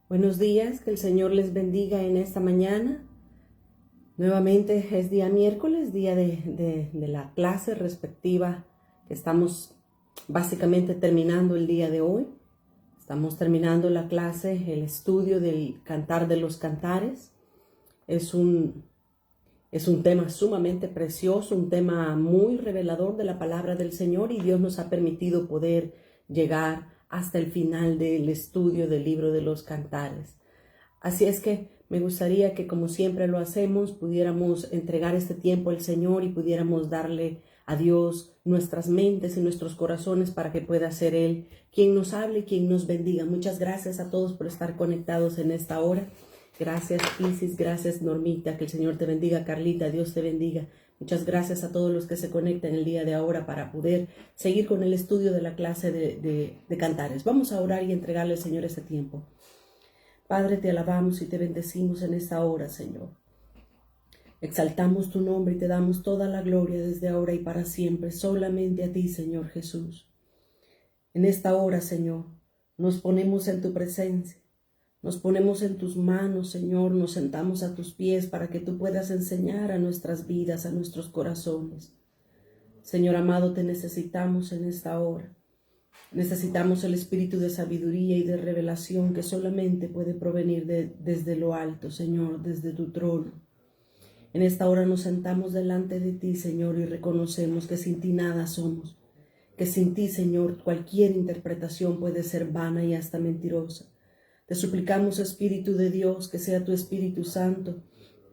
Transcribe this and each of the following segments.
Buenos días, que el Señor les bendiga en esta mañana. Nuevamente es día miércoles, día de la clase respectiva que estamos básicamente terminando el día de hoy. Estamos terminando la clase, el estudio del Cantar de los Cantares. Es un tema sumamente precioso, un tema muy revelador de la palabra del Señor, y Dios nos ha permitido poder llegar hasta el final del estudio del libro de los Cantares. Así es que me gustaría que, como siempre lo hacemos, pudiéramos entregar este tiempo al Señor y pudiéramos darle a Dios nuestras mentes y nuestros corazones para que pueda ser Él quien nos hable y quien nos bendiga. Muchas gracias a todos por estar conectados en esta hora. Gracias Isis, gracias Normita, que el Señor te bendiga. Carlita, Dios te bendiga. Muchas gracias a todos los que se conectan el día de ahora para poder seguir con el estudio de la clase de Cantares. Vamos a orar y entregarle al Señor este tiempo. Padre, te alabamos y te bendecimos en esta hora, Señor. Exaltamos tu nombre y te damos toda la gloria desde ahora y para siempre, solamente a ti, Señor Jesús. En esta hora, Señor, nos ponemos en tu presencia. Nos ponemos en tus manos, Señor, nos sentamos a tus pies para que tú puedas enseñar a nuestras vidas, a nuestros corazones. Señor amado, te necesitamos en esta hora. Necesitamos el espíritu de sabiduría y de revelación que solamente puede provenir desde lo alto, Señor, desde tu trono. En esta hora nos sentamos delante de ti, Señor, y reconocemos que sin ti nada somos, que sin ti, Señor, cualquier interpretación puede ser vana y hasta mentirosa. Te suplicamos, Espíritu de Dios, que sea tu Espíritu Santo,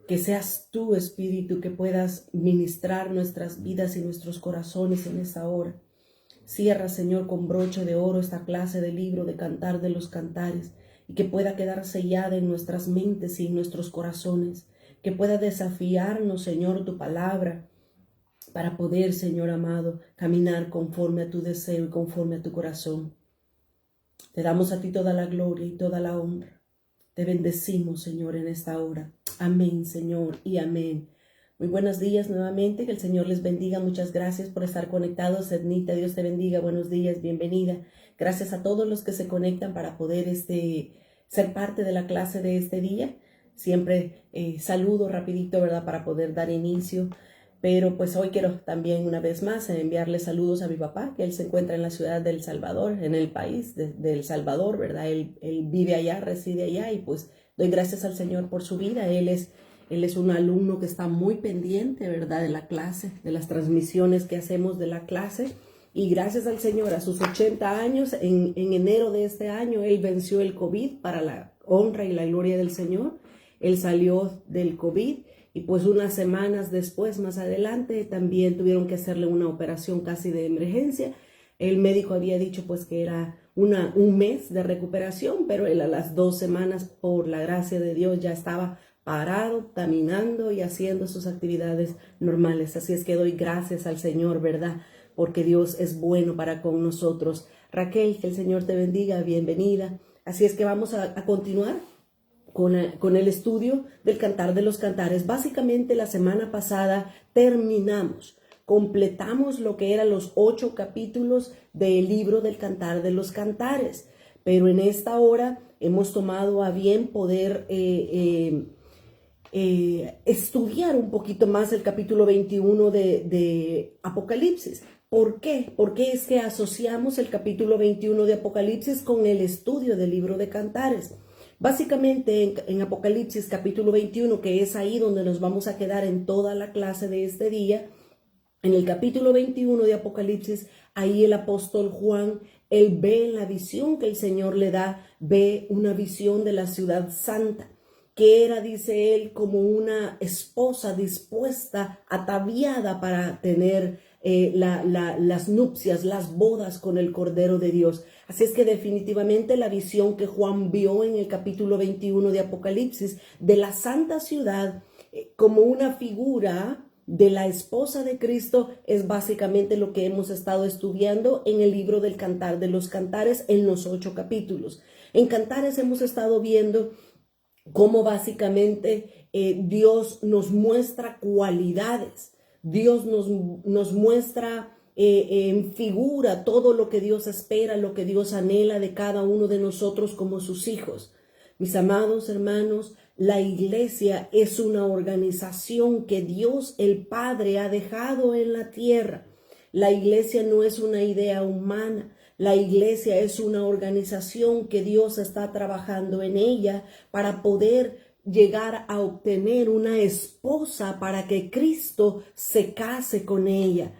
que seas tu Espíritu, que puedas ministrar nuestras vidas y nuestros corazones en esta hora. Cierra, Señor, con broche de oro esta clase de libro de Cantar de los Cantares, y que pueda quedar sellada en nuestras mentes y en nuestros corazones, que pueda desafiarnos, Señor, tu palabra, para poder, Señor amado, caminar conforme a tu deseo y conforme a tu corazón. Te damos a ti toda la gloria y toda la honra. Te bendecimos, Señor, en esta hora. Amén, Señor, y amén. Muy buenos días nuevamente, que el Señor les bendiga. Muchas gracias por estar conectados. Ednita, Dios te bendiga. Buenos días, bienvenida. Gracias a todos los que se conectan para poder ser parte de la clase de este día. Siempre saludo rapidito, ¿verdad?, para poder dar inicio. Pero pues hoy quiero también una vez más enviarle saludos a mi papá, que él se encuentra en la ciudad de El Salvador, en el país de El Salvador, ¿verdad? Él vive allá, reside allá, y pues doy gracias al Señor por su vida. Él es un alumno que está muy pendiente, ¿verdad?, de la clase, de las transmisiones que hacemos de la clase. Y gracias al Señor, a sus 80 años, en enero de este año, él venció el COVID para la honra y la gloria del Señor. Él salió del COVID. Y pues unas semanas después, más adelante, también tuvieron que hacerle una operación casi de emergencia. El médico había dicho pues que era un mes de recuperación, pero él a las 2 semanas, por la gracia de Dios, ya estaba parado, caminando y haciendo sus actividades normales. Así es que doy gracias al Señor, ¿verdad?, porque Dios es bueno para con nosotros. Raquel, que el Señor te bendiga, bienvenida. Así es que vamos a continuar con el estudio del Cantar de los Cantares. Básicamente la semana pasada completamos lo que eran los 8 capítulos del libro del Cantar de los Cantares, pero en esta hora hemos tomado a bien poder estudiar un poquito más el capítulo 21 de Apocalipsis. ¿Por qué? Porque es que asociamos el capítulo 21 de Apocalipsis con el estudio del libro de Cantares. Básicamente en Apocalipsis capítulo 21, que es ahí donde nos vamos a quedar en toda la clase de este día, en el capítulo 21 de Apocalipsis, ahí el apóstol Juan, él ve la visión que el Señor le da, ve una visión de la ciudad santa, que era, dice él, como una esposa dispuesta, ataviada para tener las nupcias, las bodas con el Cordero de Dios. Así es que definitivamente la visión que Juan vio en el capítulo 21 de Apocalipsis de la santa ciudad como una figura de la esposa de Cristo es básicamente lo que hemos estado estudiando en el libro del Cantar de los Cantares en los 8 capítulos. En Cantares hemos estado viendo cómo básicamente Dios nos muestra cualidades. Dios nos muestra en figura todo lo que Dios espera, lo que Dios anhela de cada uno de nosotros como sus hijos. Mis amados hermanos, la iglesia es una organización que Dios el Padre ha dejado en la tierra. La iglesia no es una idea humana. La iglesia es una organización que Dios está trabajando en ella para poder llegar a obtener una esposa para que Cristo se case con ella,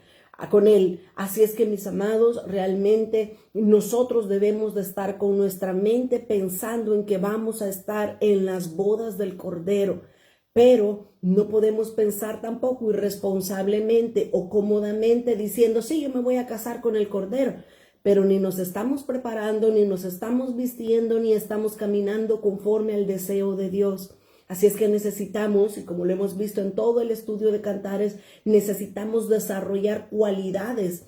con él. Así es que, mis amados, realmente nosotros debemos de estar con nuestra mente pensando en que vamos a estar en las bodas del Cordero. Pero no podemos pensar tampoco irresponsablemente o cómodamente diciendo, sí, yo me voy a casar con el Cordero, pero ni nos estamos preparando, ni nos estamos vistiendo, ni estamos caminando conforme al deseo de Dios. Así es que necesitamos, y como lo hemos visto en todo el estudio de Cantares, necesitamos desarrollar cualidades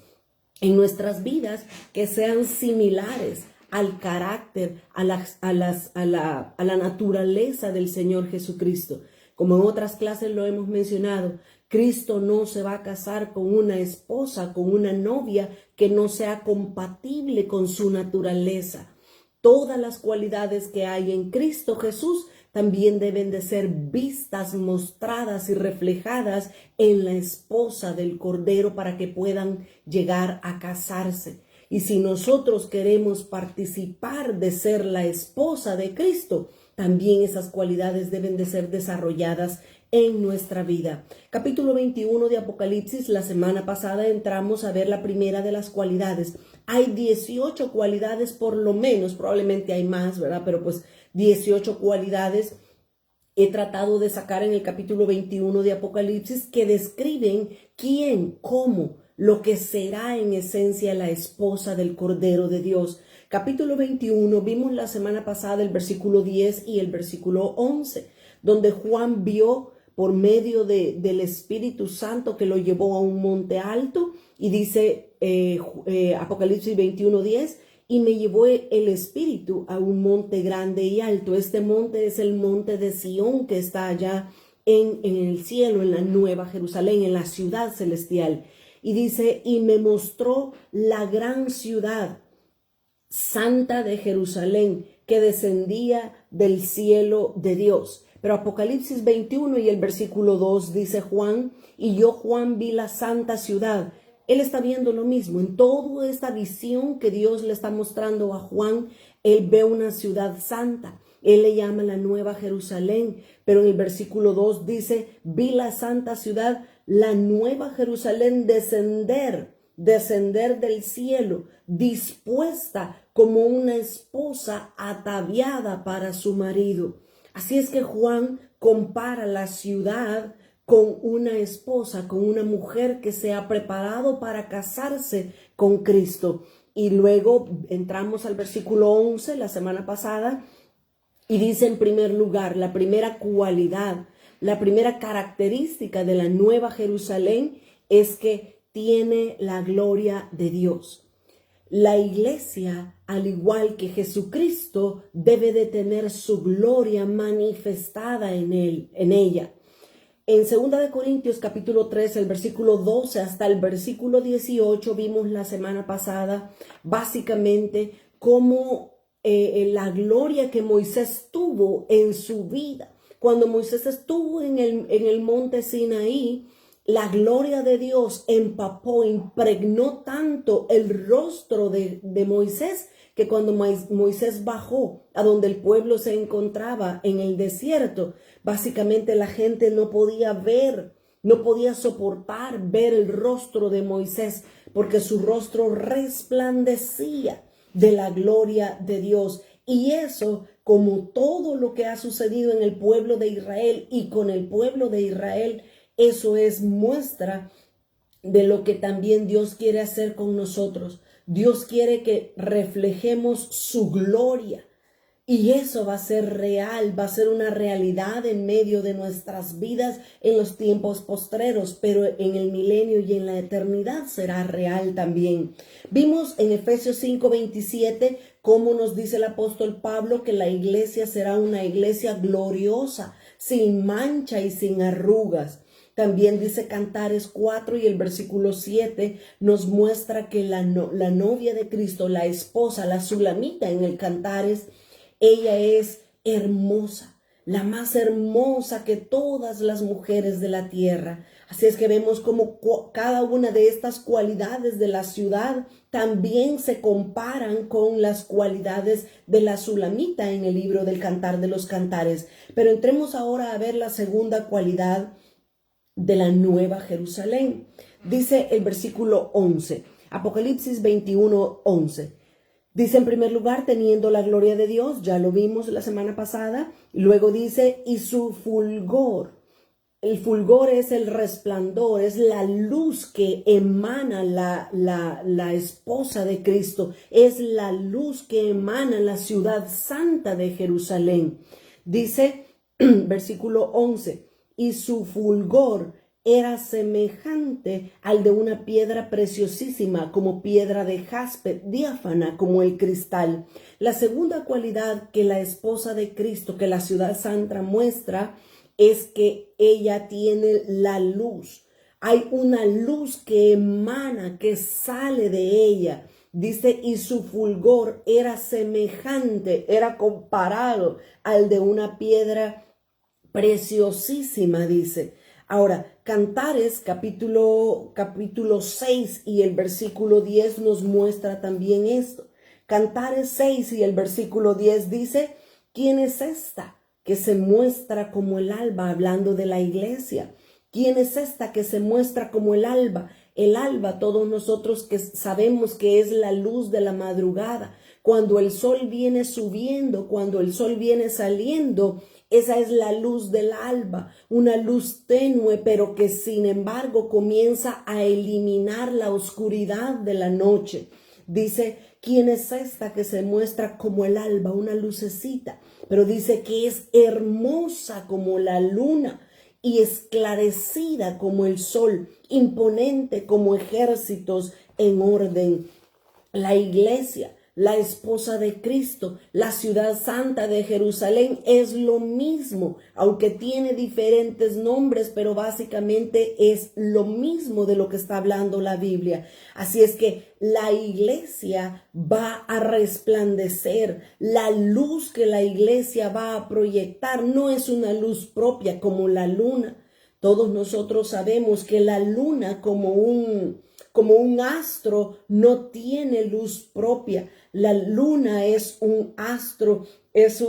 en nuestras vidas que sean similares al carácter, a la naturaleza del Señor Jesucristo. Como en otras clases lo hemos mencionado, Cristo no se va a casar con una esposa, con una novia que no sea compatible con su naturaleza. Todas las cualidades que hay en Cristo Jesús también deben de ser vistas, mostradas y reflejadas en la esposa del Cordero para que puedan llegar a casarse. Y si nosotros queremos participar de ser la esposa de Cristo, también esas cualidades deben de ser desarrolladas en nuestra vida. Capítulo 21 de Apocalipsis, la semana pasada entramos a ver la primera de las cualidades. Hay 18 cualidades por lo menos, probablemente hay más, ¿verdad? Pero pues 18 cualidades he tratado de sacar en el capítulo 21 de Apocalipsis que describen quién, cómo, lo que será en esencia la esposa del Cordero de Dios. Capítulo 21, vimos la semana pasada el versículo 10 y el versículo 11, donde Juan vio por medio del Espíritu Santo que lo llevó a un monte alto, y dice Apocalipsis 21, 10, y me llevó el Espíritu a un monte grande y alto. Este monte es el monte de Sión, que está allá en el cielo, en la Nueva Jerusalén, en la ciudad celestial. Y dice, y me mostró la gran ciudad santa de Jerusalén, que descendía del cielo de Dios. Pero Apocalipsis 21 y el versículo 2 dice Juan, y yo Juan vi la santa ciudad. Él está viendo lo mismo. En toda esta visión que Dios le está mostrando a Juan, él ve una ciudad santa. Él le llama la Nueva Jerusalén. Pero en el versículo 2 dice, vi la santa ciudad, la Nueva Jerusalén descender del cielo, dispuesta como una esposa ataviada para su marido. Así es que Juan compara la ciudad con una esposa, con una mujer que se ha preparado para casarse con Cristo. Y luego entramos al versículo 11 la semana pasada, y dice en primer lugar, la primera cualidad, la primera característica de la Nueva Jerusalén es que tiene la gloria de Dios. La iglesia, al igual que Jesucristo, debe de tener su gloria manifestada en ella. En 2 de Corintios capítulo 3, el versículo 12 hasta el versículo 18, vimos la semana pasada básicamente cómo la gloria que Moisés tuvo en su vida. Cuando Moisés estuvo en el monte Sinaí, la gloria de Dios empapó, impregnó tanto el rostro de Moisés, que cuando Moisés bajó a donde el pueblo se encontraba en el desierto, básicamente la gente no podía ver, no podía soportar ver el rostro de Moisés, porque su rostro resplandecía de la gloria de Dios. Y eso, como todo lo que ha sucedido en el pueblo de Israel y con el pueblo de Israel, eso es muestra de lo que también Dios quiere hacer con nosotros. Dios quiere que reflejemos su gloria, y eso va a ser real, va a ser una realidad en medio de nuestras vidas en los tiempos postreros, pero en el milenio y en la eternidad será real también. Vimos en Efesios 5:27 cómo nos dice el apóstol Pablo que la iglesia será una iglesia gloriosa, sin mancha y sin arrugas. También dice Cantares 4 y el versículo 7 nos muestra que la novia de Cristo, la esposa, la sulamita en el Cantares, ella es hermosa, la más hermosa que todas las mujeres de la tierra. Así es que vemos como cada una de estas cualidades de la ciudad también se comparan con las cualidades de la Sulamita en el libro del Cantar de los Cantares. Pero entremos ahora a ver la segunda cualidad de la Nueva Jerusalén. Dice el versículo 11, Apocalipsis 21, 11. Dice en primer lugar, teniendo la gloria de Dios, ya lo vimos la semana pasada. Luego dice, y su fulgor. El fulgor es el resplandor, es la luz que emana la esposa de Cristo. Es la luz que emana la ciudad santa de Jerusalén. Dice, versículo 11, y su fulgor era semejante al de una piedra preciosísima, como piedra de jaspe, diáfana como el cristal. La segunda cualidad que la esposa de Cristo, que la ciudad santa muestra, es que ella tiene la luz. Hay una luz que emana, que sale de ella. Dice, y su fulgor era semejante, era comparado al de una piedra preciosísima, dice. Ahora, Cantares capítulo 6 y el versículo 10 nos muestra también esto. Cantares 6 y el versículo 10 dice, ¿quién es esta que se muestra como el alba? Hablando de la iglesia. ¿Quién es esta que se muestra como el alba? El alba, todos nosotros que sabemos que es la luz de la madrugada. Cuando el sol viene subiendo, cuando el sol viene saliendo, esa es la luz del alba, una luz tenue, pero que sin embargo comienza a eliminar la oscuridad de la noche. Dice, ¿quién es esta que se muestra como el alba? Una lucecita, pero dice que es hermosa como la luna y esclarecida como el sol, imponente como ejércitos en orden. La iglesia, la esposa de Cristo, la ciudad santa de Jerusalén es lo mismo, aunque tiene diferentes nombres, pero básicamente es lo mismo de lo que está hablando la Biblia. Así es que la iglesia va a resplandecer. La luz que la iglesia va a proyectar no es una luz propia como la luna. Todos nosotros sabemos que la luna como un astro no tiene luz propia. La luna es un astro, es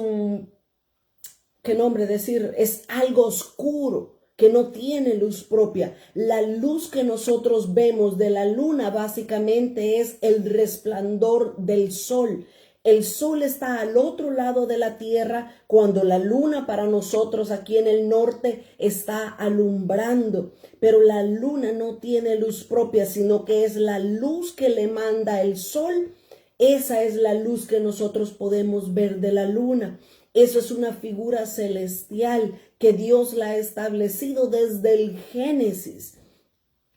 ¿qué nombre decir? Es algo oscuro que no tiene luz propia. La luz que nosotros vemos de la luna básicamente es el resplandor del sol. El sol está al otro lado de la tierra cuando la luna para nosotros aquí en el norte está alumbrando. Pero la luna no tiene luz propia, sino que es la luz que le manda el sol. Esa es la luz que nosotros podemos ver de la luna. Eso es una figura celestial que Dios la ha establecido desde el Génesis.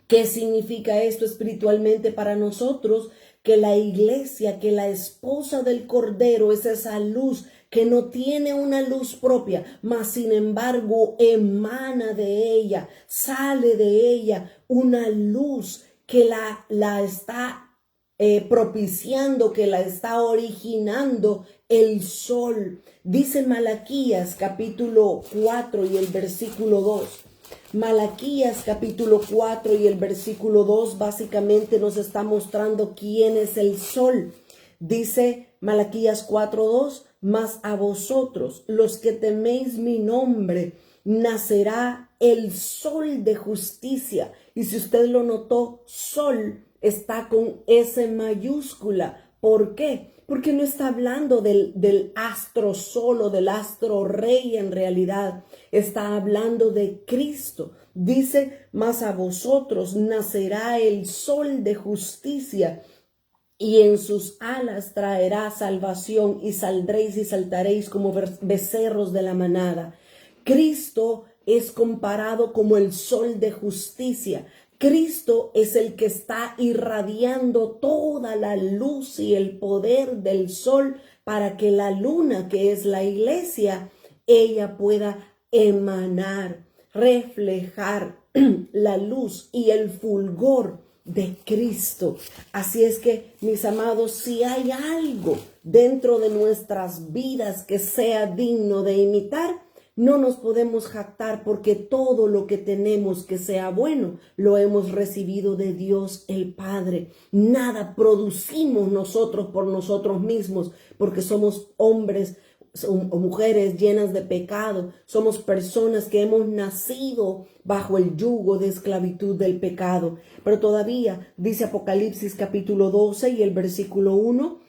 ¿Qué significa esto espiritualmente para nosotros? Que la iglesia, que la esposa del Cordero es esa luz que no tiene una luz propia, mas sin embargo emana de ella, sale de ella una luz que la está propiciando, que la está originando el sol. Dice Malaquías capítulo 4 y el versículo 2. Malaquías capítulo 4 y el versículo 2 básicamente nos está mostrando quién es el sol. Dice Malaquías 4:2, mas a vosotros, los que teméis mi nombre, nacerá el sol de justicia. Y si usted lo notó, sol está con S mayúscula. ¿Por qué? Porque no está hablando del astro solo, del astro rey en realidad. Está hablando de Cristo. Dice, mas a vosotros nacerá el sol de justicia y en sus alas traerá salvación y saldréis y saltaréis como becerros de la manada. Cristo es comparado como el sol de justicia. Cristo es el que está irradiando toda la luz y el poder del sol para que la luna, que es la iglesia, ella pueda emanar, reflejar la luz y el fulgor de Cristo. Así es que, mis amados, si hay algo dentro de nuestras vidas que sea digno de imitar, no nos podemos jactar porque todo lo que tenemos que sea bueno lo hemos recibido de Dios el Padre. Nada producimos nosotros por nosotros mismos porque somos hombres o mujeres llenas de pecado. Somos personas que hemos nacido bajo el yugo de esclavitud del pecado. Pero todavía dice Apocalipsis capítulo 12 y el versículo 1,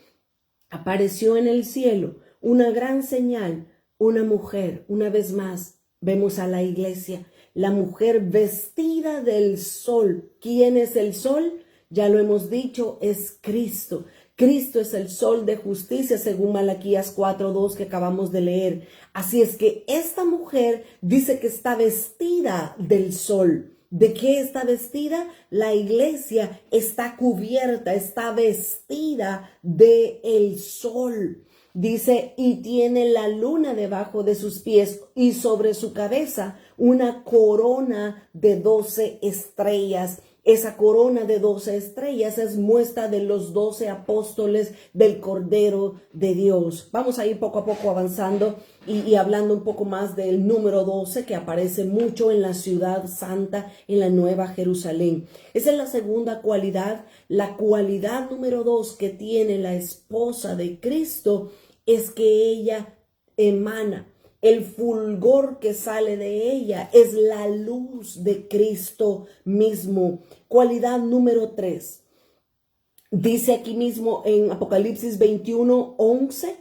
apareció en el cielo una gran señal, una mujer. Una vez más vemos a la iglesia, la mujer vestida del sol. ¿Quién es el sol? Ya lo hemos dicho, es Cristo. Cristo es el sol de justicia, según Malaquías 4:2 que acabamos de leer. Así es que esta mujer dice que está vestida del sol. ¿De qué está vestida? La iglesia está cubierta, está vestida del sol. Dice, y tiene la luna debajo de sus pies y sobre su cabeza una corona de 12 estrellas. Esa corona de 12 estrellas es muestra de los 12 apóstoles del Cordero de Dios. Vamos a ir poco a poco avanzando y hablando un poco más del número 12 que aparece mucho en la ciudad santa, en la Nueva Jerusalén. Esa es la segunda cualidad. La cualidad número 2 que tiene la esposa de Cristo es que ella emana. El fulgor que sale de ella es la luz de Cristo mismo. Cualidad número 3. Dice aquí mismo en Apocalipsis 21:11,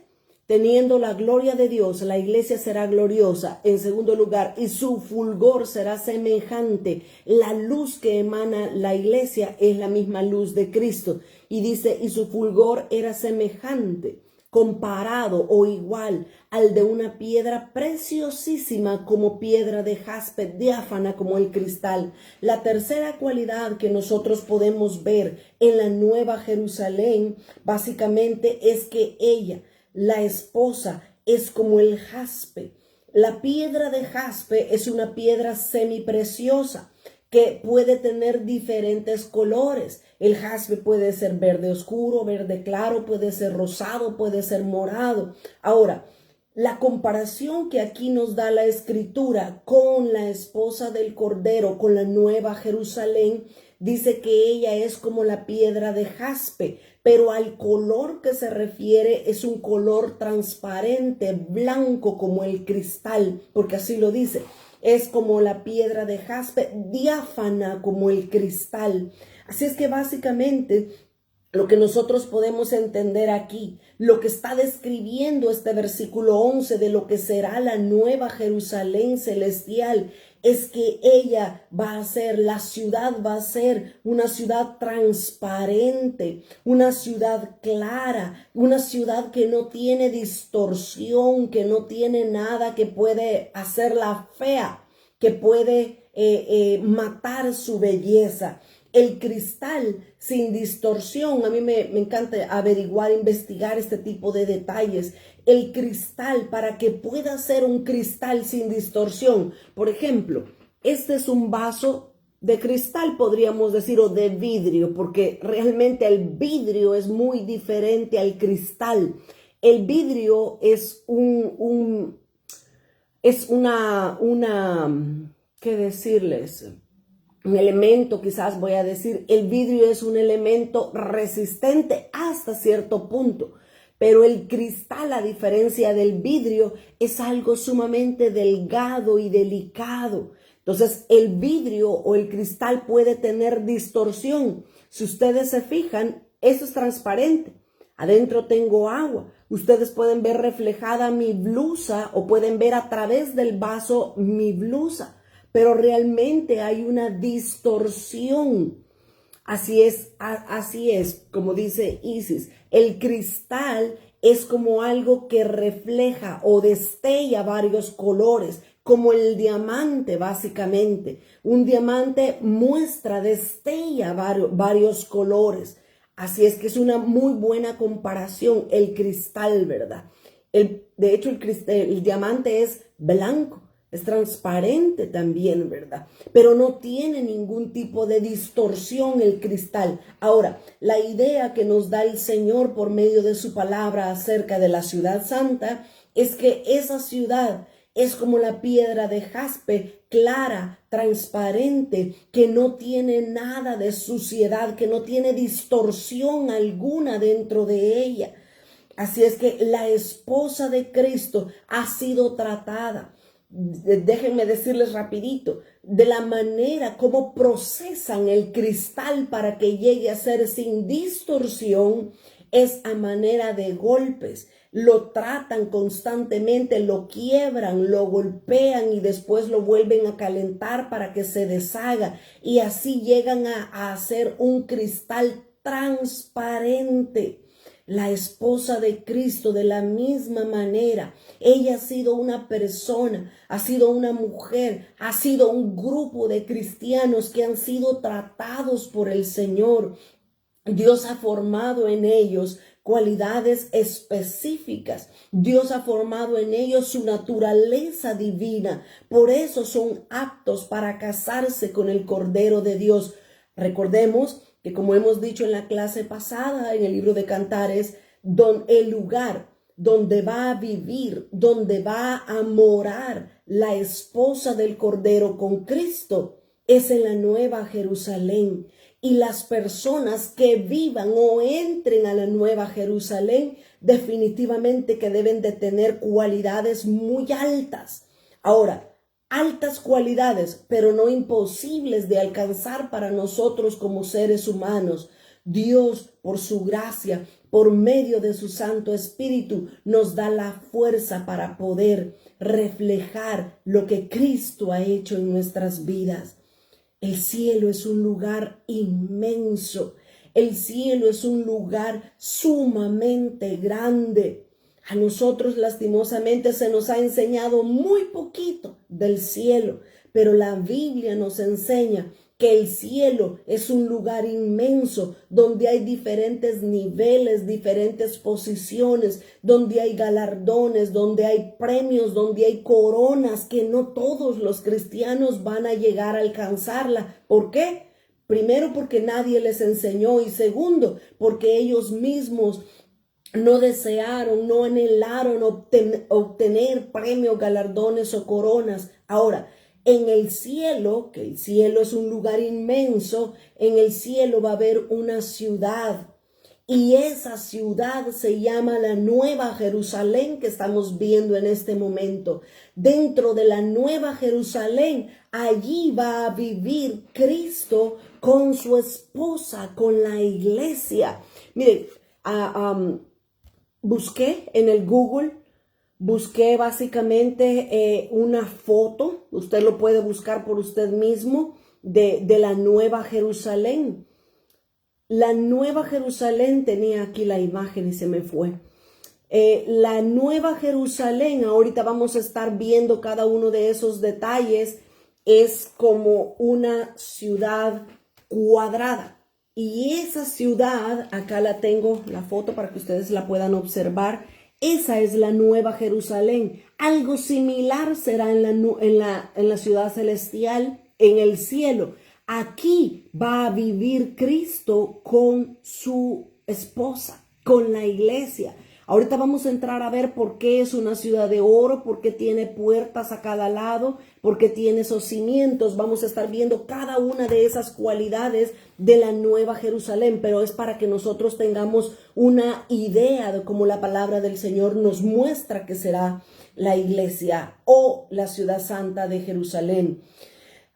teniendo la gloria de Dios, la iglesia será gloriosa. En segundo lugar, y su fulgor será semejante. La luz que emana la iglesia es la misma luz de Cristo. Y dice, y su fulgor era semejante, comparado o igual al de una piedra preciosísima como piedra de jaspe, diáfana como el cristal. La tercera cualidad que nosotros podemos ver en la Nueva Jerusalén básicamente es que ella, la esposa, es como el jaspe. La piedra de jaspe es una piedra semipreciosa que puede tener diferentes colores. El jaspe puede ser verde oscuro, verde claro, puede ser rosado, puede ser morado. Ahora, la comparación que aquí nos da la Escritura con la esposa del Cordero, con la Nueva Jerusalén, dice que ella es como la piedra de jaspe, pero al color que se refiere es un color transparente, blanco como el cristal, porque así lo dice. Es como la piedra de jaspe, diáfana como el cristal. Así es que básicamente lo que nosotros podemos entender aquí, lo que está describiendo este versículo 11 de lo que será la Nueva Jerusalén celestial, es que ella va a ser, la ciudad va a ser una ciudad transparente, una ciudad clara, una ciudad que no tiene distorsión, que no tiene nada que puede hacerla fea, que puede matar su belleza. El cristal sin distorsión, a mí me encanta averiguar, investigar este tipo de detalles. El cristal, para que pueda ser un cristal sin distorsión. Por ejemplo, este es un vaso de cristal, podríamos decir, o de vidrio, porque realmente el vidrio es muy diferente al cristal. El vidrio es ¿qué decirles? Un elemento, quizás voy a decir, el vidrio es un elemento resistente hasta cierto punto, pero el cristal, a diferencia del vidrio, es algo sumamente delgado y delicado. Entonces, el vidrio o el cristal puede tener distorsión. Si ustedes se fijan, eso es transparente. Adentro tengo agua. Ustedes pueden ver reflejada mi blusa o pueden ver a través del vaso mi blusa. Pero realmente hay una distorsión. Así es, como dice Isis, el cristal es como algo que refleja o destella varios colores, como el diamante básicamente. Un diamante muestra, destella varios colores. Así es que es una muy buena comparación el cristal, ¿verdad? De hecho, el diamante es blanco. es transparente también, ¿verdad? Pero no tiene ningún tipo de distorsión el cristal. Ahora, la idea que nos da el Señor por medio de su palabra acerca de la ciudad santa es que esa ciudad es como la piedra de jaspe, clara, transparente, que no tiene nada de suciedad, que no tiene distorsión alguna dentro de ella. Así es que la esposa de Cristo ha sido tratada. Déjenme decirles rapidito, de la manera como procesan el cristal para que llegue a ser sin distorsión, es a manera de golpes. Lo tratan constantemente, lo quiebran, lo golpean y después lo vuelven a calentar para que se deshaga. Y así llegan a hacer un cristal transparente. La esposa de Cristo, de la misma manera, ella ha sido una persona, ha sido una mujer, ha sido un grupo de cristianos que han sido tratados por el Señor. Dios ha formado en ellos cualidades específicas. Dios ha formado en ellos su naturaleza divina. Por eso son aptos para casarse con el Cordero de Dios. Recordemos que, como hemos dicho en la clase pasada, en el libro de Cantares, el lugar donde va a vivir, donde va a morar la esposa del Cordero con Cristo, es en la Nueva Jerusalén. Y las personas que vivan o entren a la Nueva Jerusalén, definitivamente que deben de tener cualidades muy altas. Ahora, altas cualidades, pero no imposibles de alcanzar para nosotros como seres humanos. Dios, por su gracia, por medio de su Santo Espíritu, nos da la fuerza para poder reflejar lo que Cristo ha hecho en nuestras vidas. El cielo es un lugar inmenso. El cielo es un lugar sumamente grande. A nosotros lastimosamente se nos ha enseñado muy poquito del cielo, pero la Biblia nos enseña que el cielo es un lugar inmenso donde hay diferentes niveles, diferentes posiciones, donde hay galardones, donde hay premios, donde hay coronas que no todos los cristianos van a llegar a alcanzarla. ¿Por qué? Primero, porque nadie les enseñó, y segundo, porque ellos mismos no desearon, no anhelaron obtener premios, galardones o coronas. Ahora, en el cielo, que el cielo es un lugar inmenso, en el cielo va a haber una ciudad. Y esa ciudad se llama la Nueva Jerusalén que estamos viendo en este momento. Dentro de la Nueva Jerusalén, allí va a vivir Cristo con su esposa, con la iglesia. Miren, busqué en el Google, busqué básicamente una foto, usted lo puede buscar por usted mismo, de la Nueva Jerusalén. La Nueva Jerusalén, tenía aquí la imagen y se me fue. La Nueva Jerusalén, ahorita vamos a estar viendo cada uno de esos detalles, es como una ciudad cuadrada. Y esa ciudad, acá la tengo, la foto para que ustedes la puedan observar. Esa es la Nueva Jerusalén. Algo similar será en la ciudad celestial, en el cielo. Aquí va a vivir Cristo con su esposa, con la iglesia. Ahorita vamos a entrar a ver por qué es una ciudad de oro, por qué tiene puertas a cada lado, por qué tiene esos cimientos. Vamos a estar viendo cada una de esas cualidades de la Nueva Jerusalén, pero es para que nosotros tengamos una idea de cómo la palabra del Señor nos muestra que será la iglesia o la ciudad santa de Jerusalén.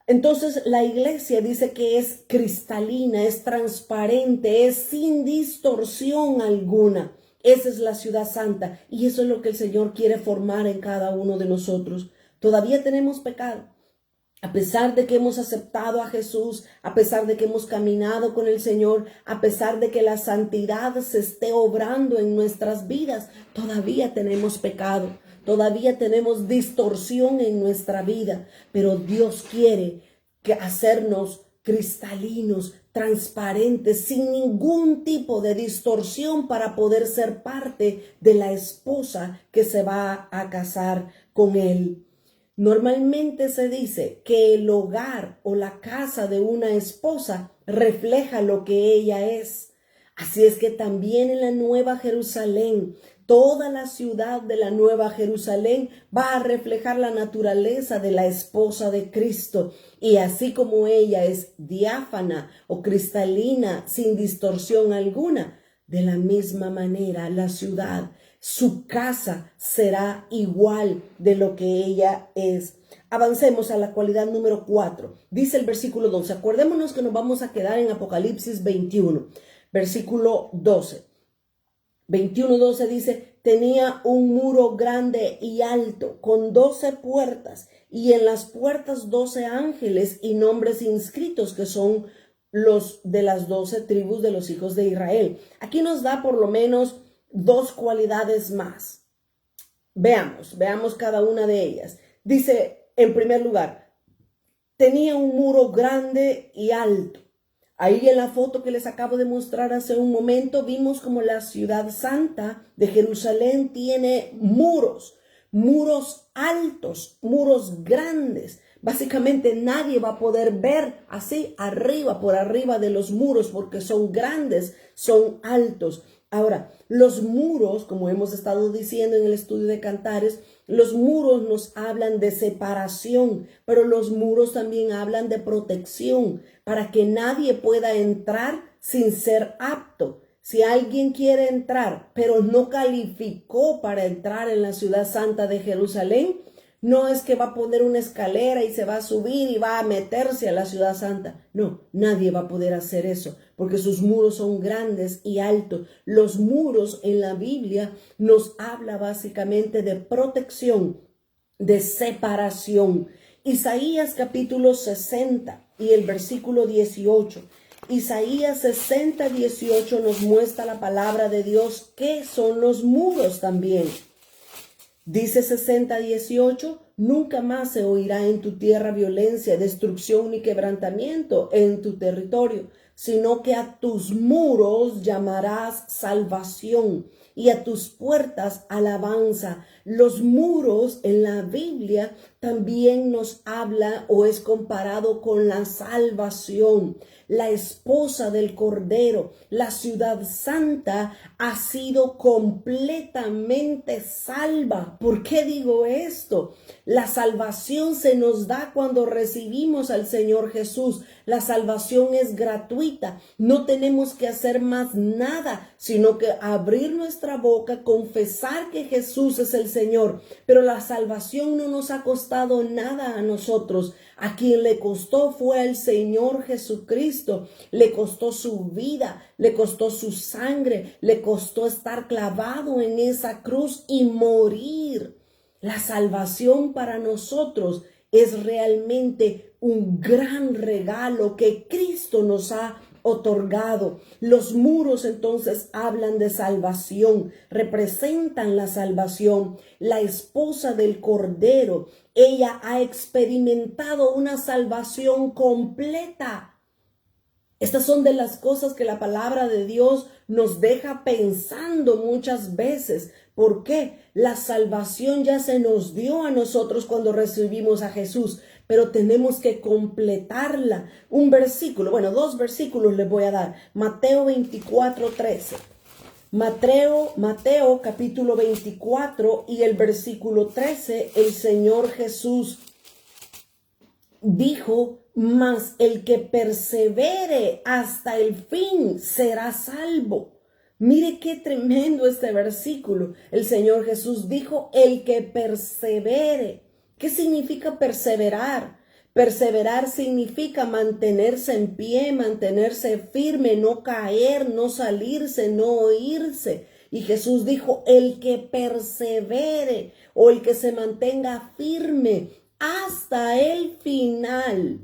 Entonces la iglesia dice que es cristalina, es transparente, es sin distorsión alguna. Esa es la ciudad santa y eso es lo que el Señor quiere formar en cada uno de nosotros. Todavía tenemos pecado. A pesar de que hemos aceptado a Jesús, a pesar de que hemos caminado con el Señor, a pesar de que la santidad se esté obrando en nuestras vidas, todavía tenemos pecado, todavía tenemos distorsión en nuestra vida, pero Dios quiere hacernos cristalinos, transparentes, sin ningún tipo de distorsión para poder ser parte de la esposa que se va a casar con Él. Normalmente se dice que el hogar o la casa de una esposa refleja lo que ella es. Así es que también en la Nueva Jerusalén, toda la ciudad de la Nueva Jerusalén va a reflejar la naturaleza de la esposa de Cristo. Y así como ella es diáfana o cristalina, sin distorsión alguna, de la misma manera la ciudad, su casa será igual de lo que ella es. Avancemos a la cualidad número 4. Dice el versículo 12. Acordémonos que nos vamos a quedar en Apocalipsis 21. Versículo 12. 21:12 dice, tenía un muro grande y alto, con 12 puertas, y en las puertas 12 ángeles y nombres inscritos, que son los de las 12 tribus de los hijos de Israel. Aquí nos da por lo menos 2 cualidades más. Veamos cada una de ellas. Dice, en primer lugar, tenía un muro grande y alto. Ahí en la foto que les acabo de mostrar hace un momento, vimos como la ciudad santa de Jerusalén tiene muros altos, muros grandes. Básicamente nadie va a poder ver así arriba, por arriba de los muros, porque son grandes, son altos. Ahora, los muros, como hemos estado diciendo en el estudio de Cantares, los muros nos hablan de separación, pero los muros también hablan de protección, para que nadie pueda entrar sin ser apto. Si alguien quiere entrar, pero no calificó para entrar en la ciudad santa de Jerusalén, no es que va a poner una escalera y se va a subir y va a meterse a la ciudad santa. No, nadie va a poder hacer eso, porque sus muros son grandes y altos. Los muros en la Biblia nos habla básicamente de protección, de separación. Isaías capítulo 60 y el versículo 18. Isaías 60, 18 nos muestra la palabra de Dios, que son los muros también. Dice 60, 18, nunca más se oirá en tu tierra violencia, destrucción ni quebrantamiento en tu territorio, sino que a tus muros llamarás salvación y a tus puertas alabanza. Los muros en la Biblia también nos habla o es comparado con la salvación. La esposa del Cordero, la ciudad santa, ha sido completamente salva. ¿Por qué digo esto? La salvación se nos da cuando recibimos al Señor Jesús. La salvación es gratuita. No tenemos que hacer más nada, sino que abrir nuestra boca, confesar que Jesús es el Señor. Pero la salvación no nos ha costado nada a nosotros. A quien le costó fue al Señor Jesucristo. Le costó su vida, le costó su sangre, le costó estar clavado en esa cruz y morir. La salvación para nosotros es realmente un gran regalo que Cristo nos ha otorgado. Los muros entonces hablan de salvación, representan la salvación. La esposa del Cordero, ella ha experimentado una salvación completa. Estas son de las cosas que la palabra de Dios nos deja pensando muchas veces. ¿Por qué? La salvación ya se nos dio a nosotros cuando recibimos a Jesús, pero tenemos que completarla. Un versículo, bueno, 2 versículos les voy a dar. Mateo 24:13. Mateo capítulo 24 y el versículo 13, el Señor Jesús dijo, mas el que persevere hasta el fin será salvo. Mire qué tremendo este versículo. El Señor Jesús dijo, el que persevere. ¿Qué significa perseverar? Perseverar significa mantenerse en pie, mantenerse firme, no caer, no salirse, no irse. Y Jesús dijo, el que persevere o el que se mantenga firme hasta el final,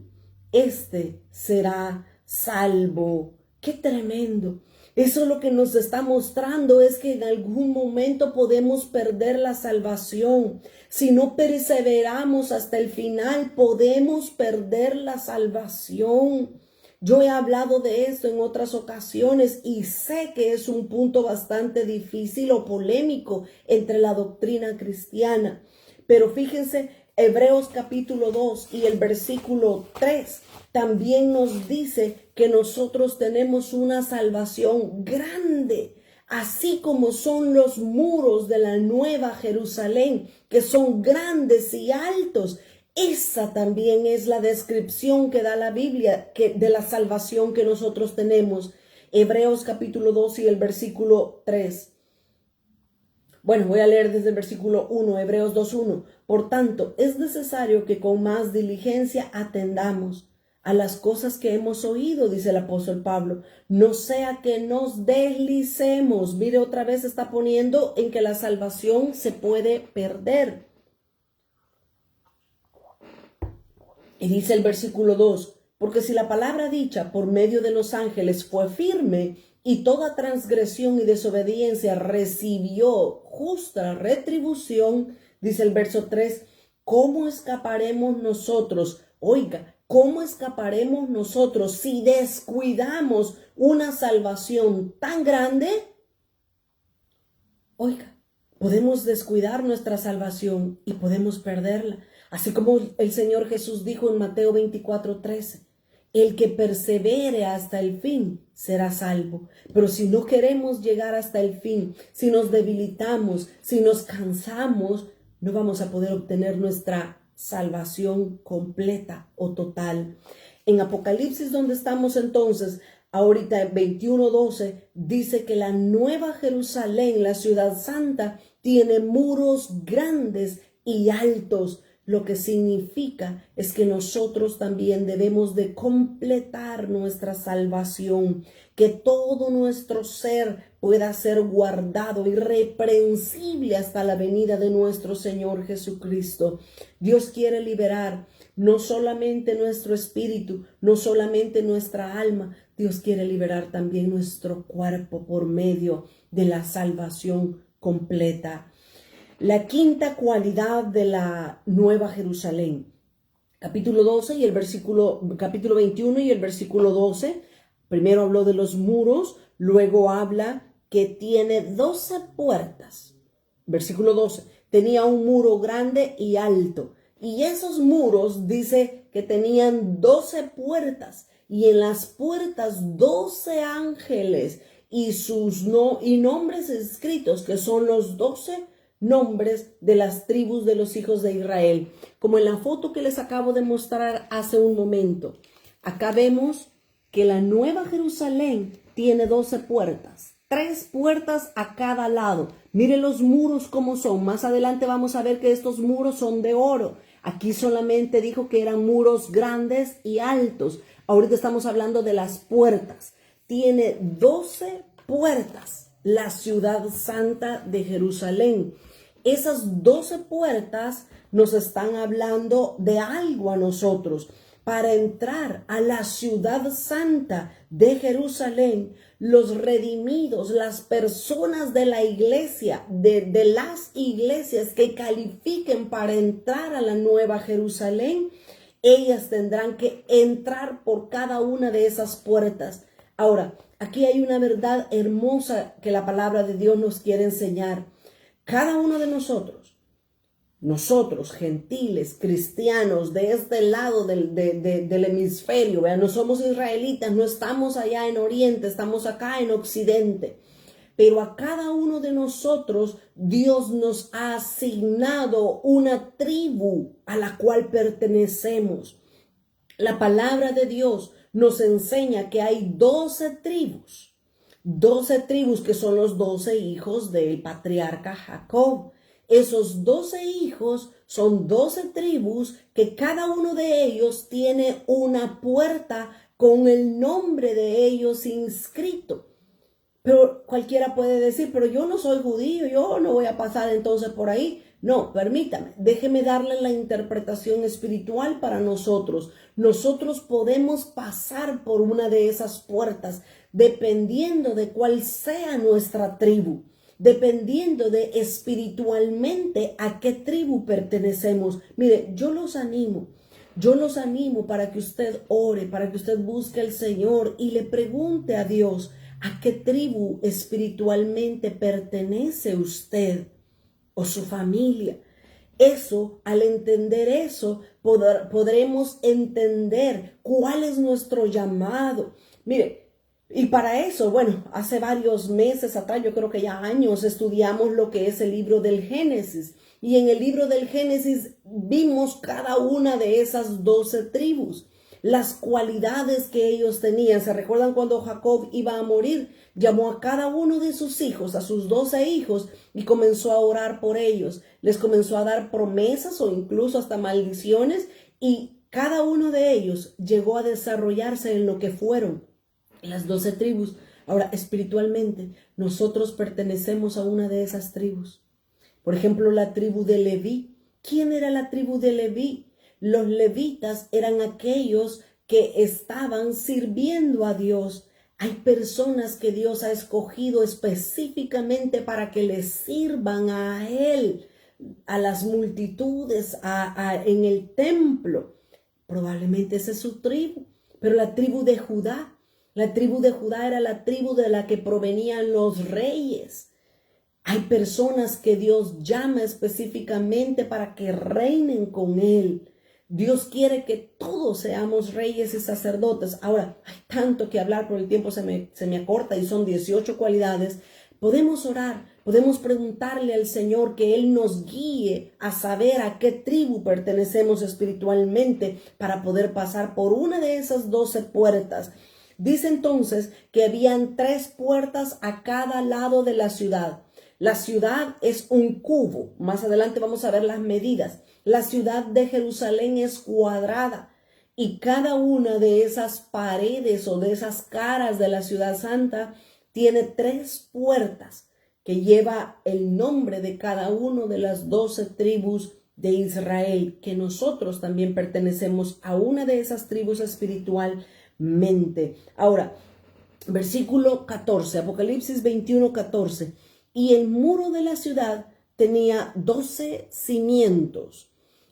este será salvo. ¡Qué tremendo! Eso lo que nos está mostrando es que en algún momento podemos perder la salvación. Si no perseveramos hasta el final, podemos perder la salvación. Yo he hablado de esto en otras ocasiones y sé que es un punto bastante difícil o polémico entre la doctrina cristiana. Pero fíjense, Hebreos capítulo 2 y el versículo 3 también nos dice que nosotros tenemos una salvación grande, así como son los muros de la Nueva Jerusalén, que son grandes y altos. Esa también es la descripción que da la Biblia de la salvación que nosotros tenemos. Hebreos capítulo 2 y el versículo 3. Bueno, voy a leer desde el versículo 1, Hebreos 2:1. Por tanto, es necesario que con más diligencia atendamos a las cosas que hemos oído, dice el apóstol Pablo, no sea que nos deslicemos. Mire, otra vez está poniendo en que la salvación se puede perder. Y dice el versículo 2, porque si la palabra dicha por medio de los ángeles fue firme, y toda transgresión y desobediencia recibió justa retribución, dice el verso 3, ¿cómo escaparemos nosotros? Oiga, ¿cómo escaparemos nosotros si descuidamos una salvación tan grande? Oiga, podemos descuidar nuestra salvación y podemos perderla. Así como el Señor Jesús dijo en Mateo 24:13, el que persevere hasta el fin será salvo. Pero si no queremos llegar hasta el fin, si nos debilitamos, si nos cansamos, no vamos a poder obtener nuestra salvación completa o total. En Apocalipsis, donde estamos entonces, ahorita en 21:12, dice que la Nueva Jerusalén, la ciudad santa, tiene muros grandes y altos. Lo que significa es que nosotros también debemos de completar nuestra salvación, que todo nuestro ser pueda ser guardado irreprensible hasta la venida de nuestro Señor Jesucristo. Dios quiere liberar no solamente nuestro espíritu, no solamente nuestra alma, Dios quiere liberar también nuestro cuerpo por medio de la salvación completa. La quinta cualidad de la Nueva Jerusalén, capítulo 21 y el versículo 12, primero habló de los muros, luego habla que tiene 12 puertas. Versículo 12, tenía un muro grande y alto, y esos muros dice que tenían 12 puertas, y en las puertas 12 ángeles y nombres escritos, que son los 12 nombres de las tribus de los hijos de Israel, como en la foto que les acabo de mostrar hace un momento. Acá vemos que la Nueva Jerusalén tiene 12 puertas, 3 puertas a cada lado. Miren los muros cómo son. Más adelante vamos a ver que estos muros son de oro. Aquí solamente dijo que eran muros grandes y altos. Ahorita estamos hablando de las puertas. Tiene 12 puertas, la ciudad santa de Jerusalén. Esas 12 puertas nos están hablando de algo a nosotros. Para entrar a la ciudad santa de Jerusalén, los redimidos, las personas de la iglesia, de las iglesias que califiquen para entrar a la Nueva Jerusalén, ellas tendrán que entrar por cada una de esas puertas. Ahora, aquí hay una verdad hermosa que la palabra de Dios nos quiere enseñar. Cada uno de nosotros, gentiles, cristianos, de este lado del hemisferio, ¿verdad? No somos israelitas, no estamos allá en Oriente, estamos acá en Occidente. Pero a cada uno de nosotros, Dios nos ha asignado una tribu a la cual pertenecemos. La palabra de Dios nos enseña que hay 12 tribus. 12 tribus que son los 12 hijos del patriarca Jacob. Esos 12 hijos son 12 tribus que cada uno de ellos tiene una puerta con el nombre de ellos inscrito. Pero cualquiera puede decir, pero yo no soy judío, yo no voy a pasar entonces por ahí. No, permítame, déjeme darle la interpretación espiritual para nosotros. Nosotros podemos pasar por una de esas puertas dependiendo de cuál sea nuestra tribu, dependiendo de espiritualmente a qué tribu pertenecemos. Mire, yo los animo para que usted ore, para que usted busque al Señor y le pregunte a Dios a qué tribu espiritualmente pertenece usted o su familia. Eso, al entender eso, podremos entender cuál es nuestro llamado. Mire, y para eso, bueno, hace varios meses atrás, yo creo que ya años, estudiamos lo que es el libro del Génesis. Y en el libro del Génesis vimos cada una de esas 12 tribus, las cualidades que ellos tenían. ¿Se recuerdan cuando Jacob iba a morir? Llamó a cada uno de sus hijos, a sus 12 hijos, y comenzó a orar por ellos. Les comenzó a dar promesas o incluso hasta maldiciones, y cada uno de ellos llegó a desarrollarse en lo que fueron las 12 tribus. Ahora, espiritualmente, nosotros pertenecemos a una de esas tribus. Por ejemplo, la tribu de Leví. ¿Quién era la tribu de Leví? Los levitas eran aquellos que estaban sirviendo a Dios. Hay personas que Dios ha escogido específicamente para que le sirvan a Él, a las multitudes, en el templo. Probablemente esa es su tribu. Pero la tribu de Judá era la tribu de la que provenían los reyes. Hay personas que Dios llama específicamente para que reinen con Él. Dios quiere que todos seamos reyes y sacerdotes. Ahora, hay tanto que hablar, pero el tiempo se me acorta y son 18 cualidades. Podemos orar, podemos preguntarle al Señor que Él nos guíe a saber a qué tribu pertenecemos espiritualmente para poder pasar por una de esas 12 puertas. Dice entonces que habían 3 puertas a cada lado de la ciudad. La ciudad es un cubo. Más adelante vamos a ver las medidas. La ciudad de Jerusalén es cuadrada y cada una de esas paredes o de esas caras de la ciudad santa tiene 3 puertas que lleva el nombre de cada uno de las 12 tribus de Israel, que nosotros también pertenecemos a una de esas tribus espiritualmente. Ahora, versículo 14, Apocalipsis 21:14. Y el muro de la ciudad tenía 12 cimientos,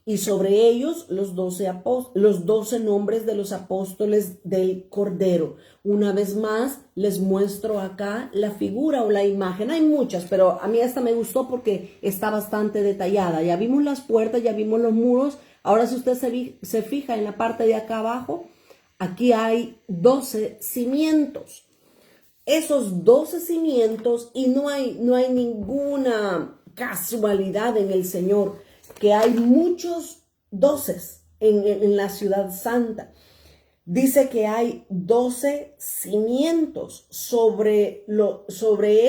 y sobre ellos los 12 nombres de los apóstoles del Cordero. Una vez más, les muestro acá la figura o la imagen. Hay muchas, pero a mí esta me gustó porque está bastante detallada. Ya vimos las puertas, ya vimos los muros. Ahora, si usted se fija en la parte de acá abajo, aquí hay 12 cimientos. Esos 12 cimientos, y no hay ninguna casualidad en el Señor, que hay muchos 12 en la ciudad santa. Dice que hay 12 cimientos. Sobre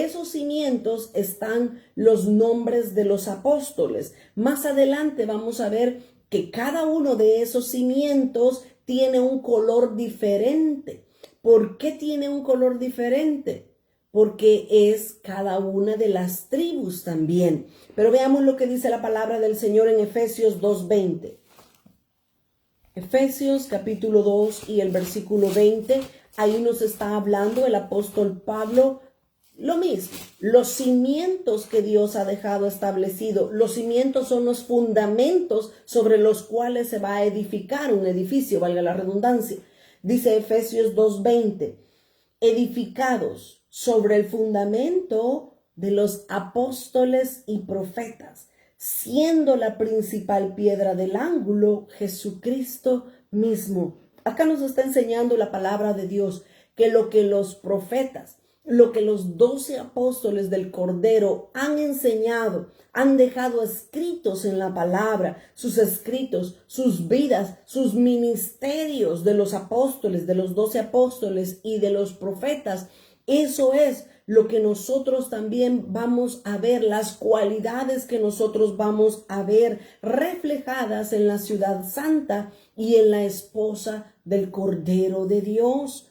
esos cimientos están los nombres de los apóstoles. Más adelante vamos a ver que cada uno de esos cimientos tiene un color diferente. ¿Por qué tiene un color diferente? Porque es cada una de las tribus también. Pero veamos lo que dice la palabra del Señor en Efesios 2:20. Efesios capítulo 2 y el versículo 20. Ahí nos está hablando el apóstol Pablo lo mismo. Los cimientos que Dios ha dejado establecido. Los cimientos son los fundamentos sobre los cuales se va a edificar un edificio, valga la redundancia. Dice Efesios 2:20, edificados sobre el fundamento de los apóstoles y profetas, siendo la principal piedra del ángulo Jesucristo mismo. Acá nos está enseñando la palabra de Dios que lo que los profetas, lo que los 12 apóstoles del Cordero han enseñado, han dejado escritos en la palabra, sus escritos, sus vidas, sus ministerios de los apóstoles, de los 12 apóstoles y de los profetas. Eso es lo que nosotros también vamos a ver, las cualidades que nosotros vamos a ver reflejadas en la ciudad santa y en la esposa del Cordero de Dios.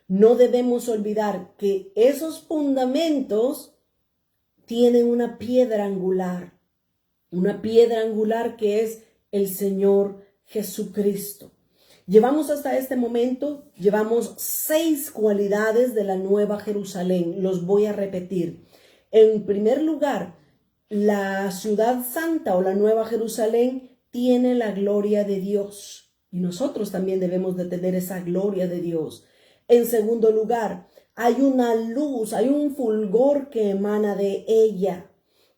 No debemos olvidar que esos fundamentos tienen una piedra angular que es el Señor Jesucristo. Llevamos hasta este momento, llevamos 6 cualidades de la Nueva Jerusalén. Los voy a repetir. En primer lugar, la ciudad santa o la Nueva Jerusalén tiene la gloria de Dios. Y nosotros también debemos de tener esa gloria de Dios. En segundo lugar, hay una luz, hay un fulgor que emana de ella.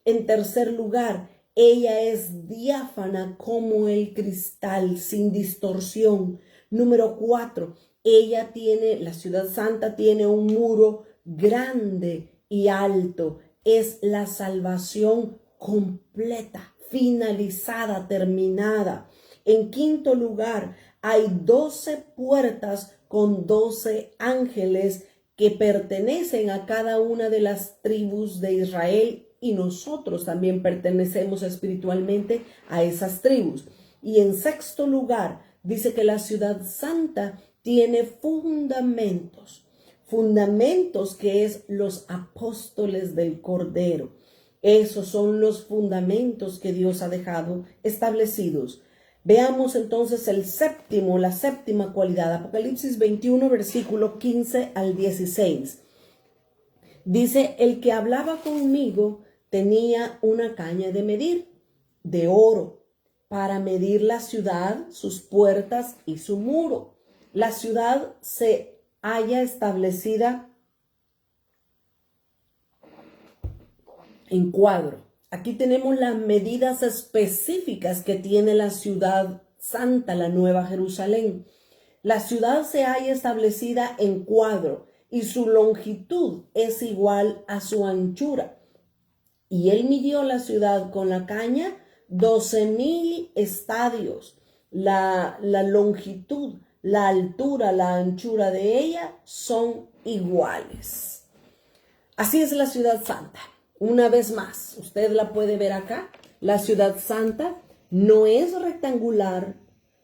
En tercer lugar, Ella es diáfana como el cristal, sin distorsión. Número 4, la ciudad santa tiene un muro grande y alto. Es la salvación completa, finalizada, terminada. En quinto lugar, hay 12 puertas con 12 ángeles que pertenecen a cada una de las tribus de Israel, y nosotros también pertenecemos espiritualmente a esas tribus. Y en sexto lugar, dice que la ciudad santa tiene fundamentos que es los apóstoles del Cordero. Esos son los fundamentos que Dios ha dejado establecidos. Veamos entonces la séptima cualidad. Apocalipsis 21, versículo 15 al 16. Dice, el que hablaba conmigo tenía una caña de medir de oro para medir la ciudad, sus puertas y su muro. La ciudad se halla establecida en cuadro. Aquí tenemos las medidas específicas que tiene la ciudad santa, la Nueva Jerusalén. La ciudad se halla establecida en cuadro y su longitud es igual a su anchura. Y él midió la ciudad con la caña 12,000 estadios. La longitud, la altura, la anchura de ella son iguales. Así es la ciudad santa. Una vez más, usted la puede ver acá. La ciudad santa no es rectangular.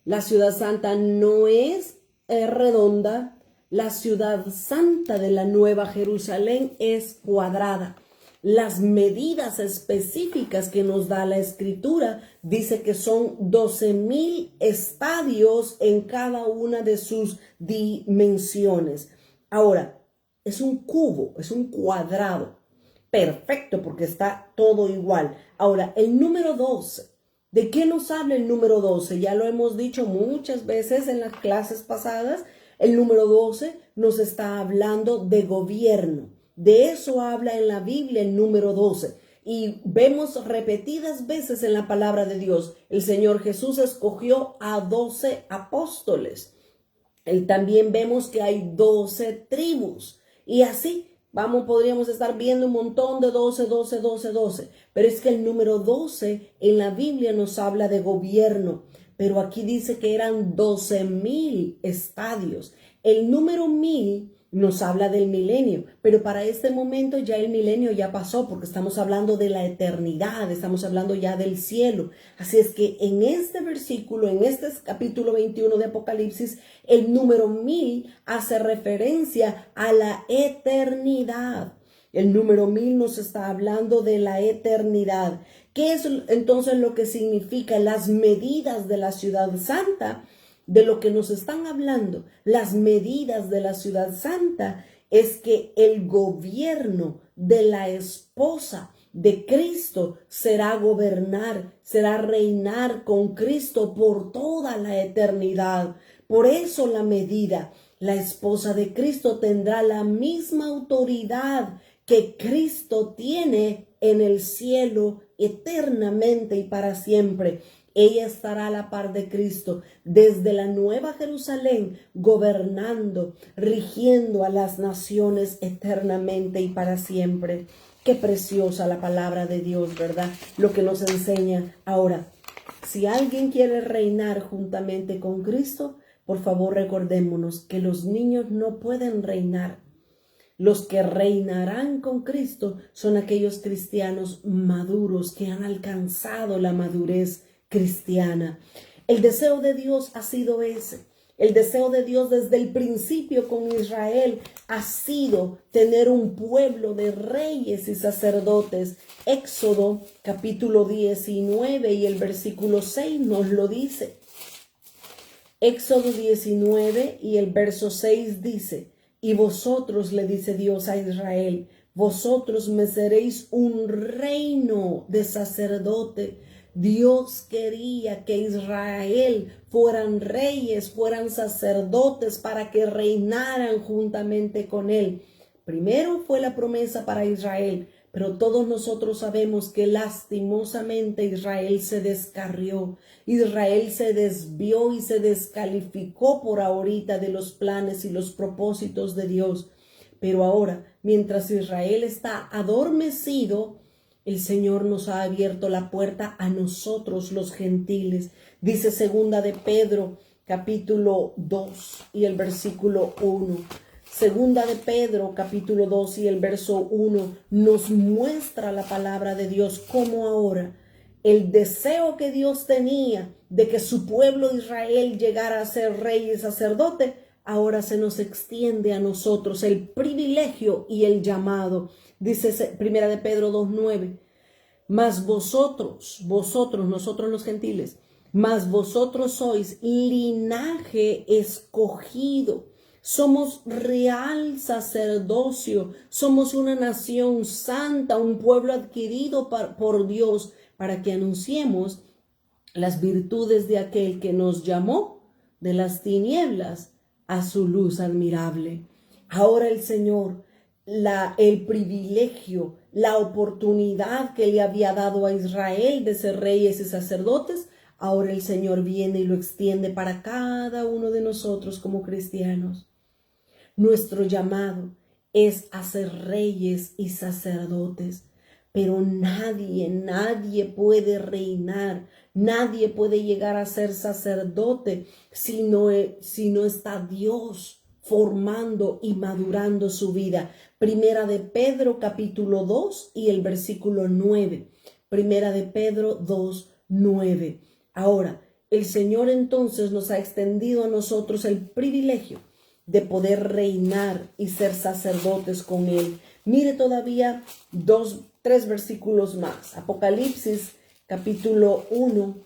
La ciudad santa no es redonda. La ciudad santa de la Nueva Jerusalén es cuadrada. Las medidas específicas que nos da la Escritura dice que son 12,000 estadios en cada una de sus dimensiones. Ahora, es un cubo, es un cuadrado. Perfecto, porque está todo igual. Ahora, el número 12. ¿De qué nos habla el número 12? Ya lo hemos dicho muchas veces en las clases pasadas. El número 12 nos está hablando de gobierno. De eso habla en la Biblia el número 12. Y vemos repetidas veces en la palabra de Dios. El Señor Jesús escogió a 12 apóstoles. También vemos que hay 12 tribus. Y así podríamos estar viendo un montón de 12, 12, 12, 12. Pero es que el número 12 en la Biblia nos habla de gobierno. Pero aquí dice que eran 12,000 estadios. El número 1000 nos habla del milenio, pero para este momento ya el milenio ya pasó, porque estamos hablando de la eternidad, estamos hablando ya del cielo. Así es que en este versículo, en este capítulo 21 de Apocalipsis, el número 1000 hace referencia a la eternidad. El número 1000 nos está hablando de la eternidad. ¿Qué es entonces lo que significa las medidas de la ciudad santa? De lo que nos están hablando, las medidas de la ciudad santa, es que el gobierno de la esposa de Cristo será reinar con Cristo por toda la eternidad. Por eso la medida, la esposa de Cristo tendrá la misma autoridad que Cristo tiene en el cielo eternamente y para siempre. Ella estará a la par de Cristo desde la Nueva Jerusalén, gobernando, rigiendo a las naciones eternamente y para siempre. Qué preciosa la palabra de Dios, ¿verdad? Lo que nos enseña. Ahora, si alguien quiere reinar juntamente con Cristo, por favor recordémonos que los niños no pueden reinar. Los que reinarán con Cristo son aquellos cristianos maduros que han alcanzado la madurez cristiana. El deseo de Dios ha sido ese. El deseo de Dios desde el principio con Israel ha sido tener un pueblo de reyes y sacerdotes. Éxodo capítulo 19 y el versículo 6 nos lo dice. Éxodo 19 y el verso 6 dice: y vosotros, le dice Dios a Israel, vosotros me seréis un reino de sacerdote. Dios quería que Israel fueran reyes, fueran sacerdotes para que reinaran juntamente con él. Primero fue la promesa para Israel, Pero todos nosotros sabemos que lastimosamente Israel se descarrió, Israel se desvió y se descalificó por ahorita de los planes y los propósitos de Dios. Pero ahora, mientras Israel está adormecido, el Señor nos ha abierto la puerta a nosotros los gentiles. Dice segunda de Pedro, capítulo 2 y el versículo 1. Segunda de Pedro, capítulo 2 y el verso 1, nos muestra la palabra de Dios como ahora el deseo que Dios tenía de que su pueblo Israel llegara a ser rey y sacerdote, ahora se nos extiende a nosotros el privilegio y el llamado. Dice primera de Pedro 2:9, mas nosotros los gentiles, mas vosotros sois linaje escogido, somos real sacerdocio, somos una nación santa, un pueblo adquirido por Dios, para que anunciemos las virtudes de aquel que nos llamó de las tinieblas a su luz admirable. Ahora el Señor, el privilegio, la oportunidad que le había dado a Israel de ser reyes y sacerdotes, ahora el Señor viene y lo extiende para cada uno de nosotros como cristianos. Nuestro llamado es a ser reyes y sacerdotes, pero nadie puede reinar, nadie puede llegar a ser sacerdote si no está Dios formando y madurando su vida. Primera de Pedro capítulo 2 y el versículo 9. Primera de Pedro 2:9. Ahora, el Señor entonces nos ha extendido a nosotros el privilegio de poder reinar y ser sacerdotes con Él. Mire todavía 3 versículos más. Apocalipsis capítulo 1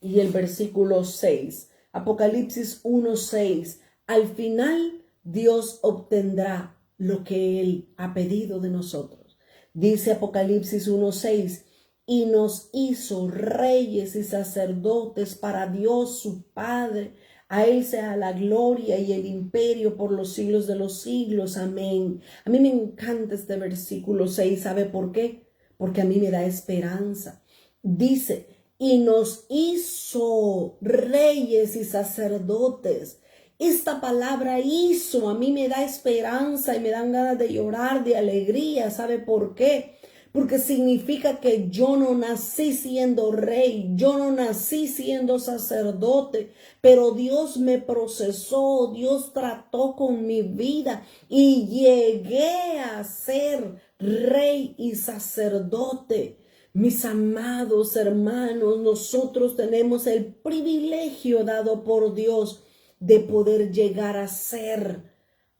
y el versículo 6. Apocalipsis 1:6. Al final Dios obtendrá lo que Él ha pedido de nosotros. Dice Apocalipsis 1:6. Y nos hizo reyes y sacerdotes para Dios su Padre. A Él sea la gloria y el imperio por los siglos de los siglos. Amén. A mí me encanta este versículo 6. ¿Sabe por qué? Porque a mí me da esperanza. Dice, y nos hizo reyes y sacerdotes. Esta palabra hizo a mí me da esperanza y me dan ganas de llorar de alegría. ¿Sabe por qué? Porque significa que yo no nací siendo rey, yo no nací siendo sacerdote, pero Dios me procesó, Dios trató con mi vida y llegué a ser rey y sacerdote. Mis amados hermanos, nosotros tenemos el privilegio dado por Dios de poder llegar a ser.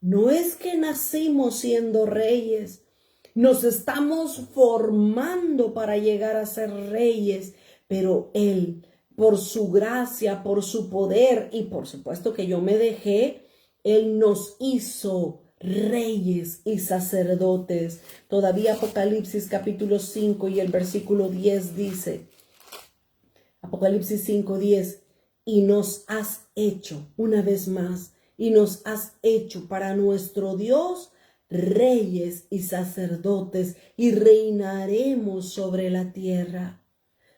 No es que nacimos siendo reyes. Nos estamos formando para llegar a ser reyes, pero Él, por su gracia, por su poder y por supuesto que yo me dejé, Él nos hizo reyes y sacerdotes. Todavía Apocalipsis capítulo 5 y el versículo 10 dice, Apocalipsis 5:10, y nos has hecho, una vez más, y nos has hecho para nuestro Dios reyes y sacerdotes, y reinaremos sobre la tierra.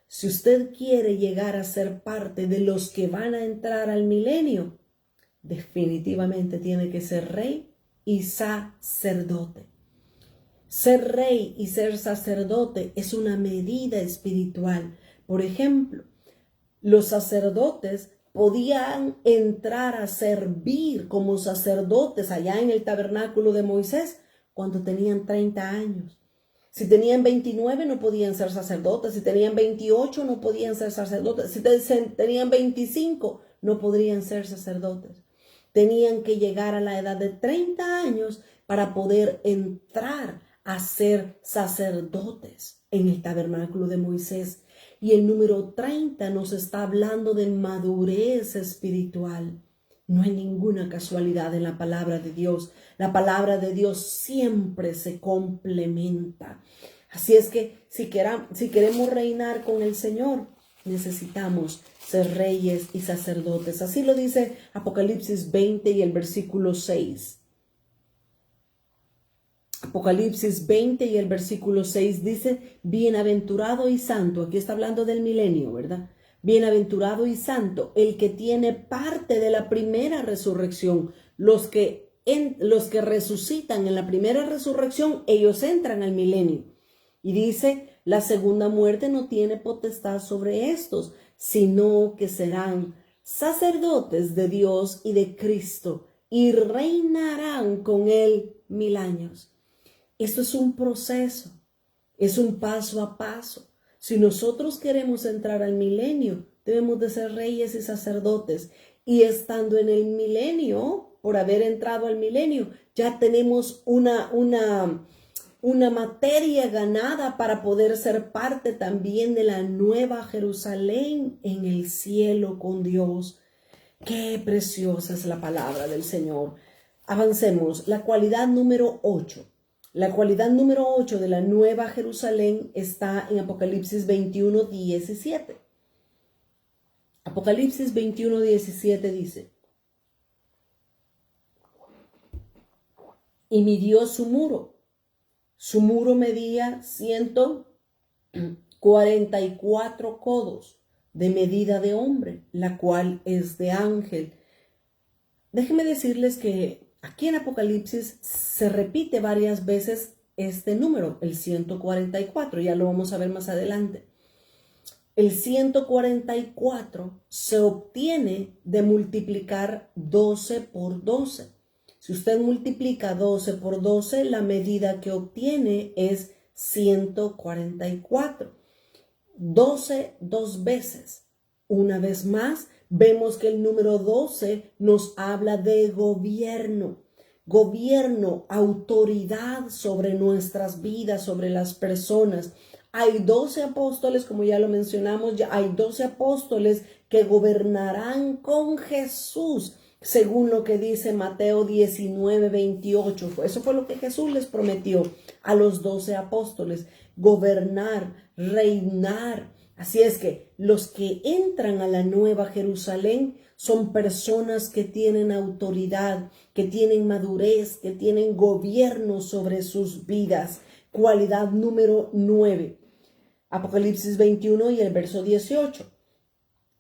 Si usted quiere llegar a ser parte de los que van a entrar al milenio, definitivamente tiene que ser rey y sacerdote. Ser rey y ser sacerdote es una medida espiritual. Por ejemplo, los sacerdotes podían entrar a servir como sacerdotes allá en el tabernáculo de Moisés cuando tenían 30 años. Si tenían 29 no podían ser sacerdotes, si tenían 28 no podían ser sacerdotes, si tenían 25 no podrían ser sacerdotes. Tenían que llegar a la edad de 30 años para poder entrar a ser sacerdotes en el tabernáculo de Moisés. Y el número 30 nos está hablando de madurez espiritual. No hay ninguna casualidad en la palabra de Dios. La palabra de Dios siempre se complementa. Así es que si queremos reinar con el Señor, necesitamos ser reyes y sacerdotes. Así lo dice Apocalipsis 20 y el versículo 6. Apocalipsis 20 y el versículo 6 dice, bienaventurado y santo, aquí está hablando del milenio, ¿verdad? Bienaventurado y santo, el que tiene parte de la primera resurrección. Los que resucitan en la primera resurrección, ellos entran al milenio. Y dice, la segunda muerte no tiene potestad sobre estos, sino que serán sacerdotes de Dios y de Cristo y reinarán con él 1000 años. Esto es un proceso, es un paso a paso. Si nosotros queremos entrar al milenio, debemos de ser reyes y sacerdotes. Y estando en el milenio, por haber entrado al milenio, ya tenemos una materia ganada para poder ser parte también de la nueva Jerusalén en el cielo con Dios. Qué preciosa es la palabra del Señor. Avancemos. La cualidad número 8. La cualidad número 8 de la nueva Jerusalén está en Apocalipsis 21, 17. Apocalipsis 21, 17 dice, y midió su muro. Su muro medía 144 codos de medida de hombre, la cual es de ángel. Déjenme decirles que aquí en Apocalipsis se repite varias veces este número, el 144, ya lo vamos a ver más adelante. El 144 se obtiene de multiplicar 12 por 12. Si usted multiplica 12 por 12, la medida que obtiene es 144. 12 dos veces. Una vez más, vemos que el número 12 nos habla de gobierno. Gobierno, autoridad sobre nuestras vidas, sobre las personas. Hay 12 apóstoles, como ya lo mencionamos, ya hay 12 apóstoles que gobernarán con Jesús, según lo que dice Mateo 19, 28. Eso fue lo que Jesús les prometió a los 12 apóstoles, gobernar, reinar. Así es que los que entran a la nueva Jerusalén son personas que tienen autoridad, que tienen madurez, que tienen gobierno sobre sus vidas. Cualidad número 9. Apocalipsis 21 y el verso 18.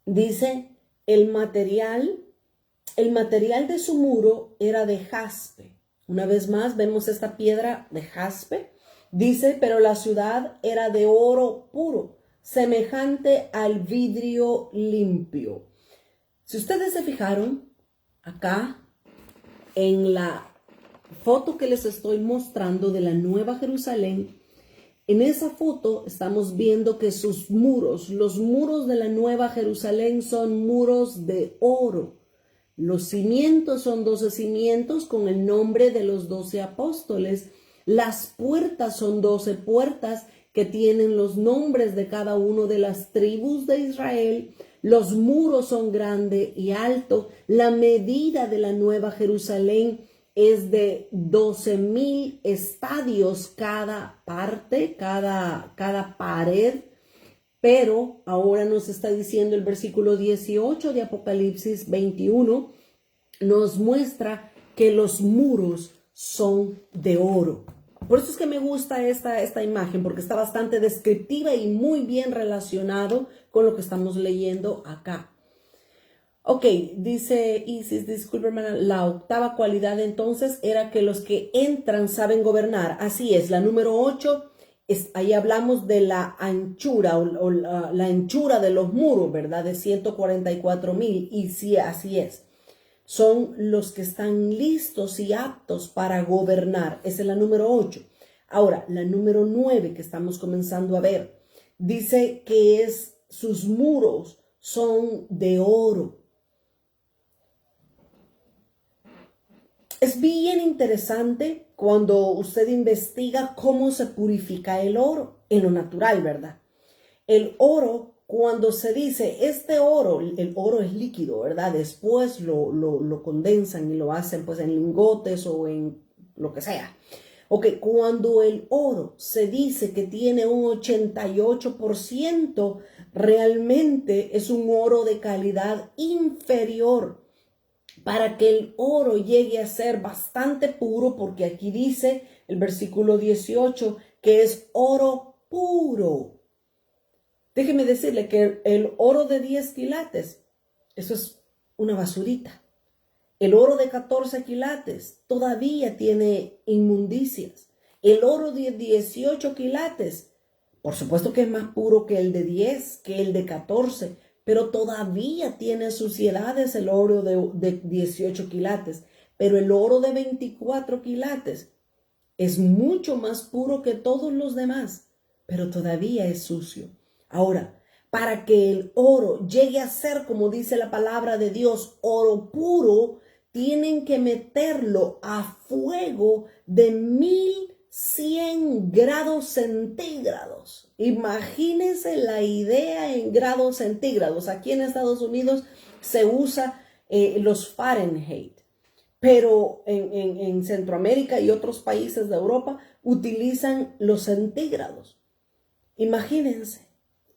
Dice, el material de su muro era de jaspe. Una vez más vemos esta piedra de jaspe. Dice, pero la ciudad era de oro puro, semejante al vidrio limpio. Si ustedes se fijaron, acá en la foto que les estoy mostrando de la Nueva Jerusalén, en esa foto estamos viendo que sus muros, los muros de la Nueva Jerusalén son muros de oro. Los cimientos son 12 cimientos con el nombre de los 12 apóstoles. Las puertas son 12 puertas que tienen los nombres de cada una de las tribus de Israel. Los muros son grande y alto. La medida de la Nueva Jerusalén es de 12,000 estadios cada parte, cada pared. Pero ahora nos está diciendo el versículo 18 de Apocalipsis 21, nos muestra que los muros son de oro. Por eso es que me gusta esta imagen, porque está bastante descriptiva y muy bien relacionado con lo que estamos leyendo acá. Ok, dice Isis, disculpe hermana, la octava cualidad entonces era que los que entran saben gobernar. Así es, la número 8, ahí hablamos de la anchura o la anchura de los muros, ¿verdad? De 144,000, y sí, así es. Son los que están listos y aptos para gobernar. Esa es la número 8. Ahora, la número 9 que estamos comenzando a ver, dice que sus muros son de oro. Es bien interesante cuando usted investiga cómo se purifica el oro en lo natural, ¿verdad? El oro, cuando se dice, este oro, el oro es líquido, ¿verdad? Después lo condensan y lo hacen pues en lingotes o en lo que sea. Ok, cuando el oro se dice que tiene un 88%, realmente es un oro de calidad inferior. Para que el oro llegue a ser bastante puro, porque aquí dice el versículo 18, que es oro puro. Déjeme decirle que el oro de 10 quilates, eso es una basurita. El oro de 14 quilates todavía tiene inmundicias. El oro de 18 quilates, por supuesto que es más puro que el de 10, que el de 14, pero todavía tiene suciedades el oro de 18 quilates. Pero el oro de 24 quilates es mucho más puro que todos los demás, pero todavía es sucio. Ahora, para que el oro llegue a ser, como dice la palabra de Dios, oro puro, tienen que meterlo a fuego de 1100 grados centígrados. Imagínense la idea en grados centígrados. Aquí en Estados Unidos se usa los Fahrenheit, pero en Centroamérica y otros países de Europa utilizan los centígrados. Imagínense.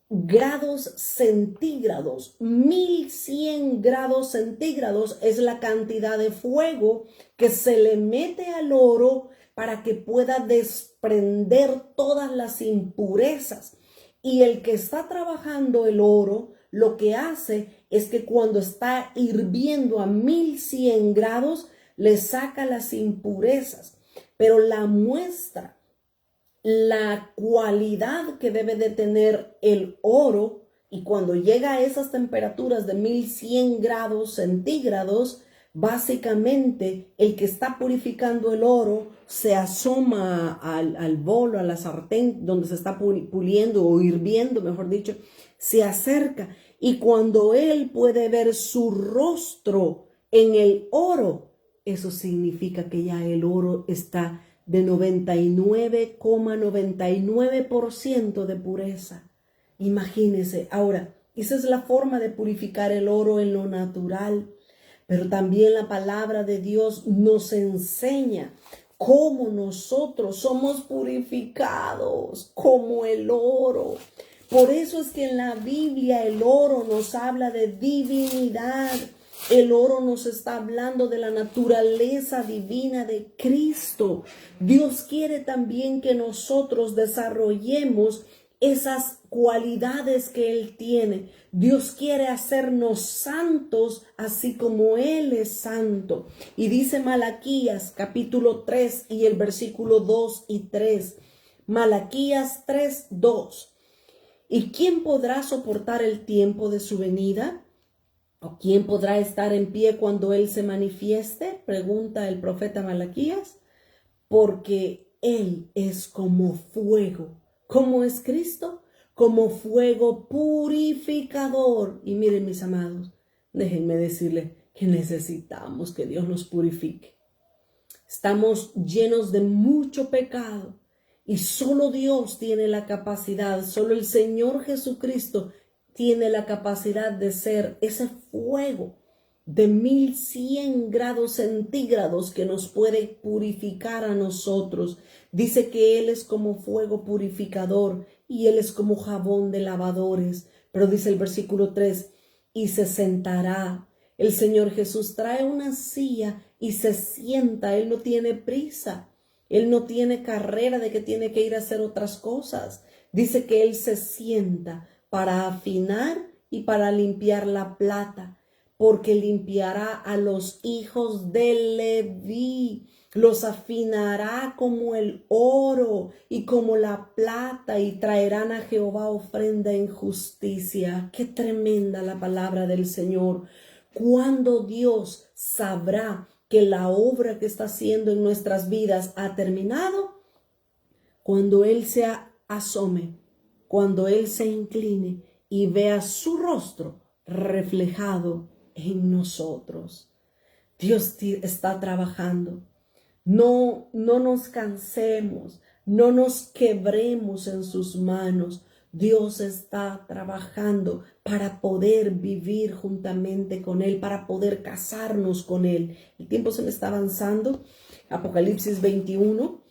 Grados centígrados, 1100 grados centígrados es la cantidad de fuego que se le mete al oro para que pueda desprender todas las impurezas. Y el que está trabajando el oro, lo que hace es que cuando está hirviendo a 1100 grados, le saca las impurezas. Pero la muestra, la cualidad que debe de tener el oro, y cuando llega a esas temperaturas de 1100 grados centígrados, básicamente el que está purificando el oro se asoma al bol, a la sartén donde se está puliendo o hirviendo, mejor dicho, se acerca, y cuando él puede ver su rostro en el oro, eso significa que ya el oro está de 99,99% de pureza. Imagínense. Ahora, esa es la forma de purificar el oro en lo natural, pero también la palabra de Dios nos enseña cómo nosotros somos purificados como el oro. Por eso es que en la Biblia el oro nos habla de divinidad. El oro nos está hablando de la naturaleza divina de Cristo. Dios quiere también que nosotros desarrollemos esas cualidades que Él tiene. Dios quiere hacernos santos así como Él es santo. Y dice Malaquías capítulo 3 y el versículo 2 y 3. Malaquías 3, 2. ¿Y quién podrá soportar el tiempo de su venida? ¿O quién podrá estar en pie cuando Él se manifieste? Pregunta el profeta Malaquías. Porque Él es como fuego. ¿Cómo es Cristo? Como fuego purificador. Y miren, mis amados, déjenme decirles que necesitamos que Dios nos purifique. Estamos llenos de mucho pecado y solo Dios tiene la capacidad, solo el Señor Jesucristo tiene la capacidad de ser ese fuego de 1100 grados centígrados que nos puede purificar a nosotros. Dice que Él es como fuego purificador y Él es como jabón de lavadores. Pero dice el versículo 3, y se sentará. El Señor Jesús trae una silla y se sienta. Él no tiene prisa. Él no tiene carrera de que tiene que ir a hacer otras cosas. Dice que Él se sienta para afinar y para limpiar la plata, porque limpiará a los hijos de Leví, los afinará como el oro y como la plata, y traerán a Jehová ofrenda en justicia. Qué tremenda la palabra del Señor. ¿Cuándo Dios sabrá que la obra que está haciendo en nuestras vidas ha terminado? Cuando Él se asome, cuando Él se incline y vea su rostro reflejado en nosotros. Dios está trabajando. No nos cansemos, no nos quebremos en sus manos. Dios está trabajando para poder vivir juntamente con Él, para poder casarnos con Él. El tiempo se me está avanzando. Apocalipsis 21.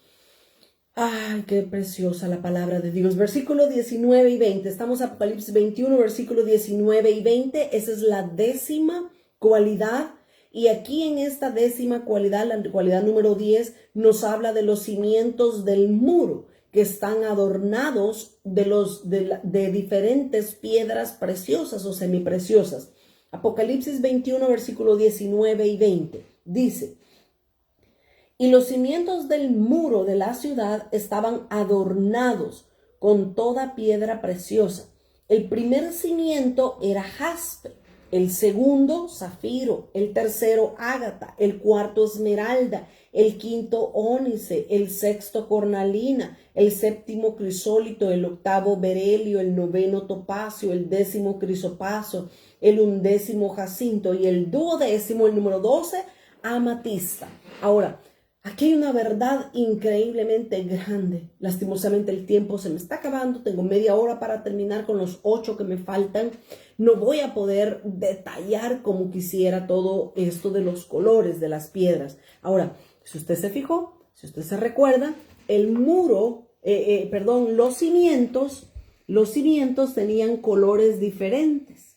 Ay, qué preciosa la palabra de Dios. Versículo 19 y 20. Estamos en Apocalipsis 21, versículo 19 y 20. Esa es la 10ª cualidad. Y aquí en esta décima cualidad, la cualidad número 10, nos habla de los cimientos del muro, que están adornados de diferentes piedras preciosas o semipreciosas. Apocalipsis 21, versículo 19 y 20, dice: y los cimientos del muro de la ciudad estaban adornados con toda piedra preciosa. El primer cimiento era jaspe, el segundo zafiro, el tercero ágata, el cuarto esmeralda, el quinto ónice, el sexto cornalina, el séptimo crisólito, el octavo berelio, el noveno topacio, el décimo crisopaso, el undécimo jacinto y el duodécimo, el número 12, amatista. Ahora, aquí hay una verdad increíblemente grande. Lastimosamente el tiempo se me está acabando. Tengo media hora para terminar con los 8 que me faltan. No voy a poder detallar como quisiera todo esto de los colores de las piedras. Ahora, si usted se fijó, si usted se recuerda, el muro, los cimientos tenían colores diferentes.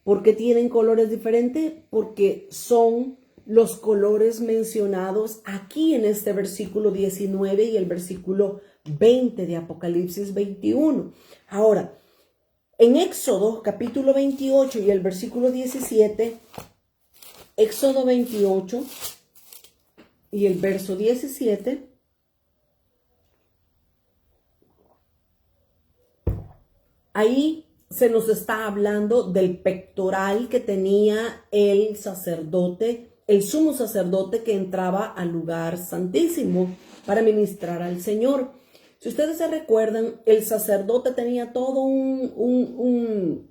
¿Por qué tienen colores diferentes? Porque son los colores mencionados aquí en este versículo 19 y el versículo 20 de Apocalipsis 21. Ahora, en Éxodo capítulo 28 y el versículo 17, Éxodo 28 y el verso 17, ahí se nos está hablando del pectoral que tenía el sacerdote, el sumo sacerdote que entraba al lugar santísimo para ministrar al Señor. Si ustedes se recuerdan, el sacerdote tenía todo un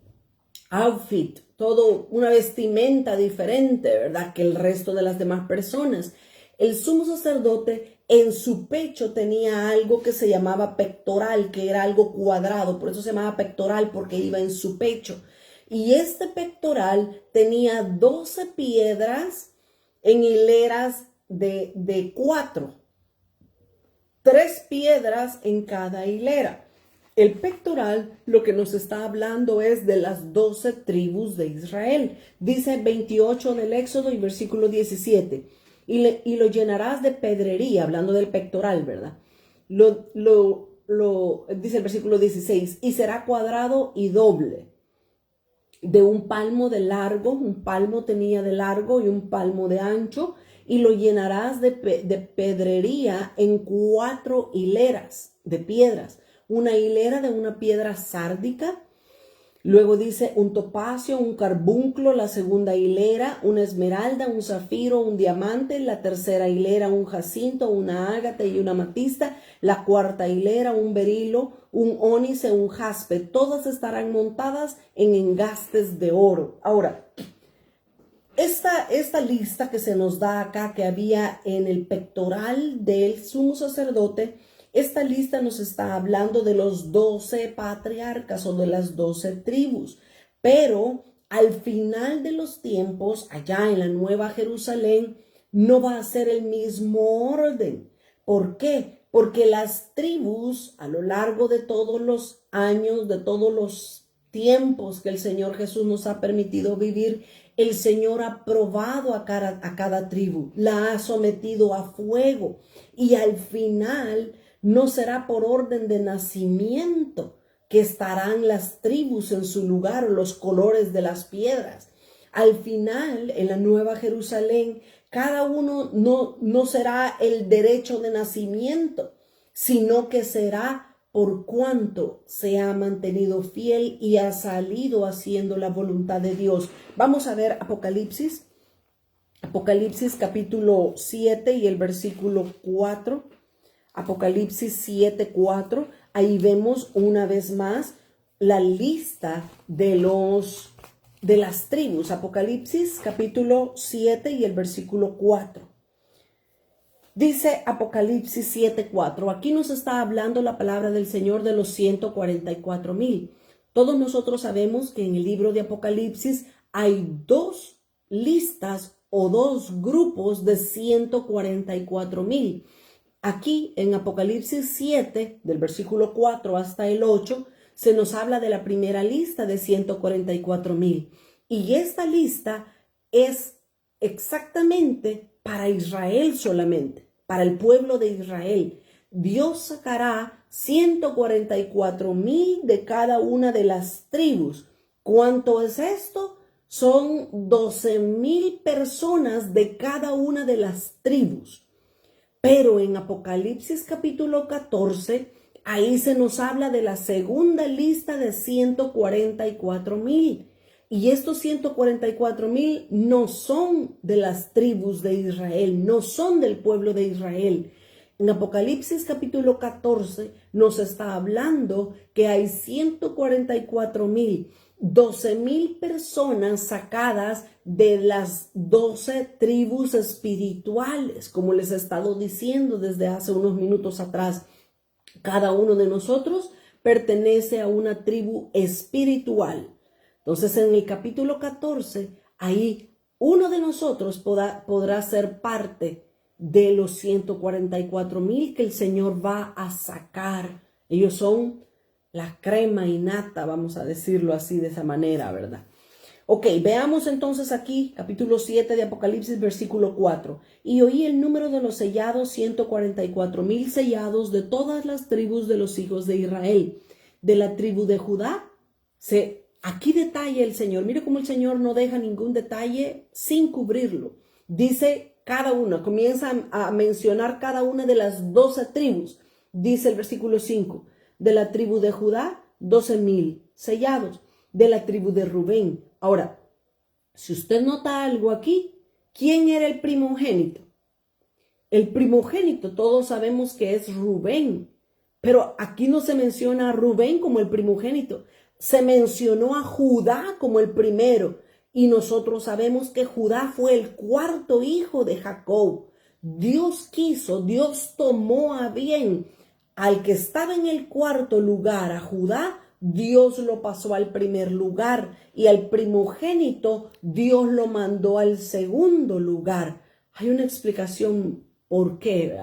outfit, todo una vestimenta diferente, ¿verdad?, que el resto de las demás personas. El sumo sacerdote en su pecho tenía algo que se llamaba pectoral, que era algo cuadrado, por eso se llamaba pectoral, porque iba en su pecho. Y este pectoral tenía 12 piedras en hileras de 4, 3 piedras en cada hilera. El pectoral lo que nos está hablando es de las 12 tribus de Israel. Dice 28 del Éxodo y versículo 17. Y lo llenarás de pedrería, hablando del pectoral, ¿verdad? Dice el versículo 16, y será cuadrado y doble, de un palmo de largo, un palmo tenía de largo y un palmo de ancho, y lo llenarás de pedrería en 4 hileras de piedras. Una hilera de una piedra sárdica, luego dice un topacio, un carbunclo, la segunda hilera, una esmeralda, un zafiro, un diamante, la tercera hilera, un jacinto, una ágata y una amatista, la cuarta hilera, un berilo, un ónice, un jaspe. Todas estarán montadas en engastes de oro. Ahora, esta lista que se nos da acá, que había en el pectoral del sumo sacerdote, esta lista nos está hablando de los 12 patriarcas o de las 12 tribus, pero al final de los tiempos, allá en la Nueva Jerusalén, no va a ser el mismo orden. ¿Por qué? Porque las tribus, a lo largo de todos los años, de todos los tiempos que el Señor Jesús nos ha permitido vivir, el Señor ha probado a cada tribu, la ha sometido a fuego, y al final no será por orden de nacimiento que estarán las tribus en su lugar o los colores de las piedras. Al final, en la Nueva Jerusalén, cada uno no será el derecho de nacimiento, sino que será por cuanto se ha mantenido fiel y ha salido haciendo la voluntad de Dios. Vamos a ver Apocalipsis capítulo 7 y el versículo 4. Apocalipsis 7:4, ahí vemos una vez más la lista de las tribus. Apocalipsis capítulo 7 y el versículo 4. Dice Apocalipsis 7:4, aquí nos está hablando la palabra del Señor de los 144,000. Todos nosotros sabemos que en el libro de Apocalipsis hay 2 listas o 2 grupos de 144,000. Aquí en Apocalipsis 7, del versículo 4 hasta el 8, se nos habla de la primera lista de 144,000. Y esta lista es exactamente para Israel solamente, para el pueblo de Israel. Dios sacará 144,000 de cada una de las tribus. ¿Cuánto es esto? Son 12,000 personas de cada una de las tribus. Pero en Apocalipsis capítulo 14, ahí se nos habla de la segunda lista de 144,000. Y estos 144,000 no son de las tribus de Israel, no son del pueblo de Israel. En Apocalipsis capítulo 14 nos está hablando que hay 144,000, 12,000 personas sacadas de las 12 tribus espirituales, como les he estado diciendo desde hace unos minutos atrás. Cada uno de nosotros pertenece a una tribu espiritual. Entonces, en el capítulo 14, ahí uno de nosotros podrá ser parte de los 144,000 que el Señor va a sacar. Ellos son la crema innata, vamos a decirlo así, de esa manera, ¿verdad? Ok, veamos entonces aquí, capítulo 7 de Apocalipsis, versículo 4. Y oí el número de los sellados, 144,000 sellados de todas las tribus de los hijos de Israel. De la tribu de Judá, aquí detalla el Señor. Mire cómo el Señor no deja ningún detalle sin cubrirlo. Dice cada una, comienza a mencionar cada una de las 12 tribus. Dice el versículo 5, de la tribu de Judá, 12,000 sellados. De la tribu de Rubén. Ahora, si usted nota algo aquí, ¿quién era el primogénito? El primogénito, todos sabemos que es Rubén, pero aquí no se menciona a Rubén como el primogénito, se mencionó a Judá como el primero, y nosotros sabemos que Judá fue el cuarto hijo de Jacob. Dios tomó a bien al que estaba en el cuarto lugar, a Judá. Dios lo pasó al primer lugar, y al primogénito Dios lo mandó al segundo lugar. Hay una explicación por qué.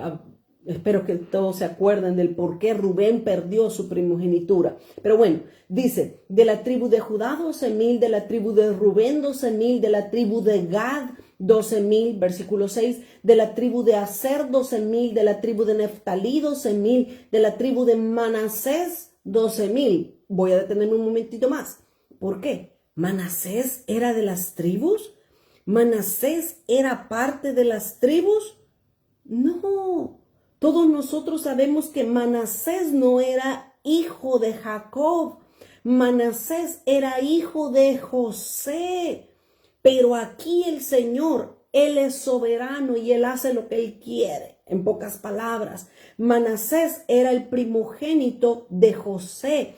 Espero que todos se acuerden del por qué Rubén perdió su primogenitura. Pero bueno, dice, de la tribu de Judá 12,000, de la tribu de Rubén 12,000, de la tribu de Gad 12,000, versículo 6, de la tribu de Aser 12,000, de la tribu de Neftalí 12,000, de la tribu de Manasés 12,000. Voy a detenerme un momentito más. ¿Por qué? ¿Manasés era de las tribus? ¿Manasés era parte de las tribus? No. Todos nosotros sabemos que Manasés no era hijo de Jacob. Manasés era hijo de José. Pero aquí el Señor, Él es soberano y Él hace lo que Él quiere. En pocas palabras, Manasés era el primogénito de José.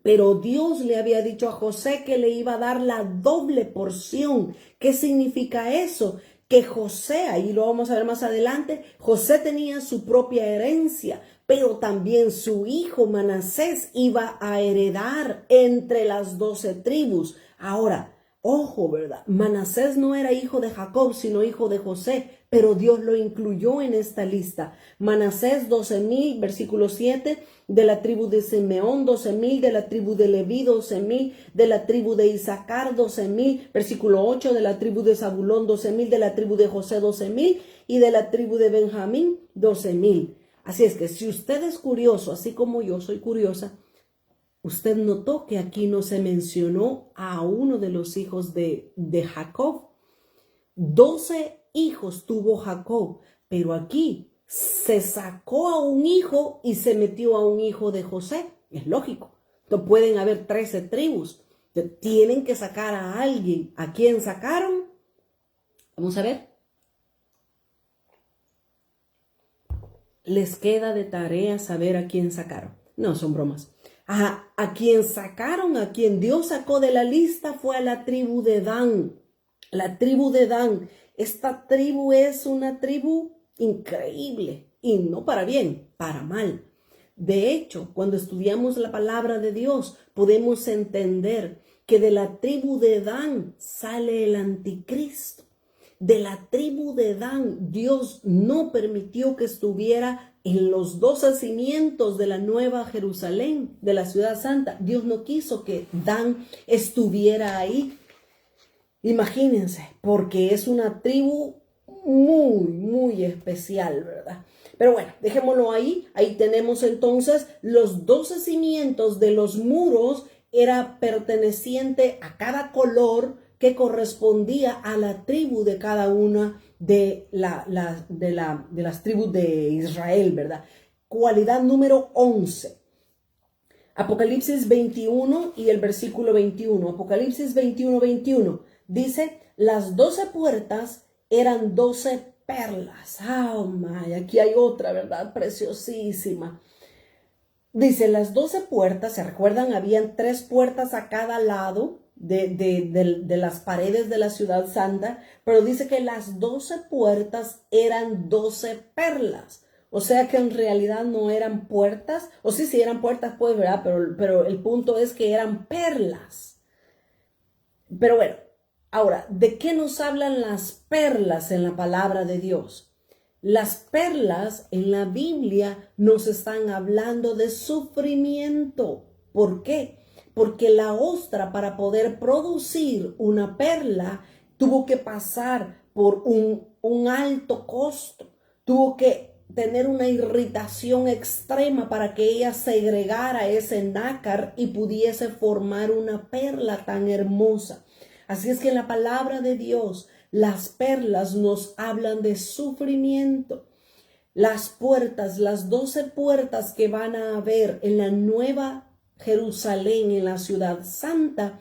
Pero Dios le había dicho a José que le iba a dar la doble porción. ¿Qué significa eso? Que José, ahí lo vamos a ver más adelante, José tenía su propia herencia, pero también su hijo Manasés iba a heredar entre las 12 tribus. Ahora, ojo, ¿verdad? Manasés no era hijo de Jacob, sino hijo de José, pero Dios lo incluyó en esta lista. Manasés 12,000, versículo 7, de la tribu de Simeón 12,000, de la tribu de Leví 12,000, de la tribu de Isaacar 12,000, versículo 8, de la tribu de Zabulón 12,000, de la tribu de José 12,000 y de la tribu de Benjamín 12,000. Así es que si usted es curioso, así como yo soy curiosa, usted notó que aquí no se mencionó a uno de los hijos de Jacob. 12 hijos tuvo Jacob, pero aquí se sacó a un hijo y se metió a un hijo de José. Es lógico. No pueden haber 13 tribus. Tienen que sacar a alguien. ¿A quién sacaron? Vamos a ver. Les queda de tarea saber a quién sacaron. No, son bromas. A quien sacaron, a quien Dios sacó de la lista fue a la tribu de Dan. La tribu de Dan. Esta tribu es una tribu increíble, y no para bien, para mal. De hecho, cuando estudiamos la palabra de Dios, podemos entender que de la tribu de Dan sale el anticristo. De la tribu de Dan, Dios no permitió que estuviera en los 12 cimientos de la nueva Jerusalén, de la ciudad santa. Dios no quiso que Dan estuviera ahí. Imagínense, porque es una tribu muy especial, ¿verdad? Pero bueno, dejémoslo ahí. Ahí tenemos entonces los 12 cimientos de los muros, era perteneciente a cada color que correspondía a la tribu de cada una de las tribus de Israel, ¿verdad? Cualidad número 11. Apocalipsis 21 y el versículo 21. Apocalipsis 21 dice, las 12 puertas eran 12 perlas. Oh my, aquí hay otra, ¿verdad? Preciosísima. Dice, las 12 puertas, ¿se recuerdan? Habían 3 puertas a cada lado de las paredes de la ciudad santa, pero dice que las 12 puertas eran 12 perlas. O sea que en realidad no eran puertas, o sí eran puertas, pues, ¿verdad? Pero el punto es que eran perlas. Pero bueno, ahora, ¿de qué nos hablan las perlas en la palabra de Dios? Las perlas en la Biblia nos están hablando de sufrimiento. ¿Por qué? Porque la ostra, para poder producir una perla, tuvo que pasar por un alto costo, tuvo que tener una irritación extrema para que ella segregara ese nácar y pudiese formar una perla tan hermosa. Así es que en la palabra de Dios, las perlas nos hablan de sufrimiento. Las puertas, las 12 puertas que van a haber en la nueva Jerusalén, en la ciudad santa,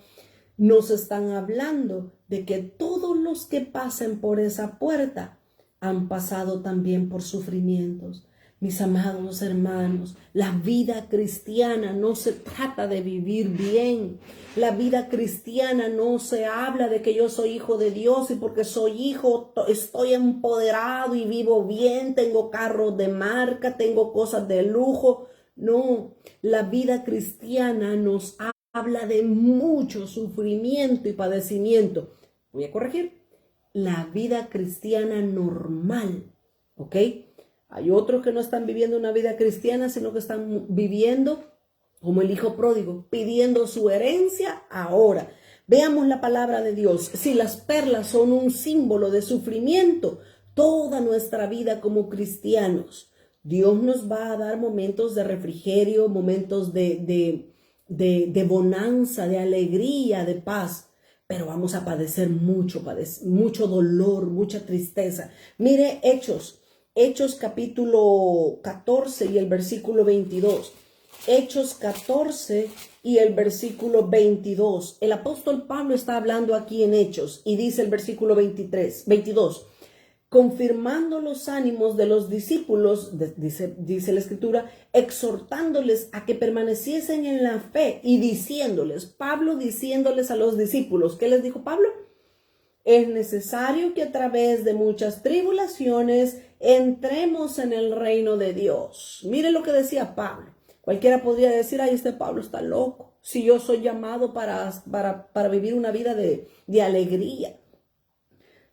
nos están hablando de que todos los que pasen por esa puerta han pasado también por sufrimientos. Mis amados hermanos, la vida cristiana no se trata de vivir bien. La vida cristiana no se habla de que yo soy hijo de Dios y porque soy hijo estoy empoderado y vivo bien, tengo carros de marca, tengo cosas de lujo. No, la vida cristiana nos habla de mucho sufrimiento y padecimiento. Voy a corregir. La vida cristiana normal, ¿ok? Hay otros que no están viviendo una vida cristiana, sino que están viviendo como el hijo pródigo, pidiendo su herencia ahora. Veamos la palabra de Dios. Si las perlas son un símbolo de sufrimiento, toda nuestra vida como cristianos, Dios nos va a dar momentos de refrigerio, momentos de bonanza, de alegría, de paz. Pero vamos a padecer mucho dolor, mucha tristeza. Mire Hechos capítulo 14 y el versículo 22. Hechos 14 y el versículo 22. El apóstol Pablo está hablando aquí en Hechos y dice el versículo 22. Confirmando los ánimos de los discípulos, dice la escritura, exhortándoles a que permaneciesen en la fe y diciéndoles, Pablo diciéndoles a los discípulos, ¿qué les dijo Pablo? Es necesario que a través de muchas tribulaciones entremos en el reino de Dios. Mire lo que decía Pablo. Cualquiera podría decir, ay, este Pablo está loco. Si yo soy llamado para vivir una vida de alegría.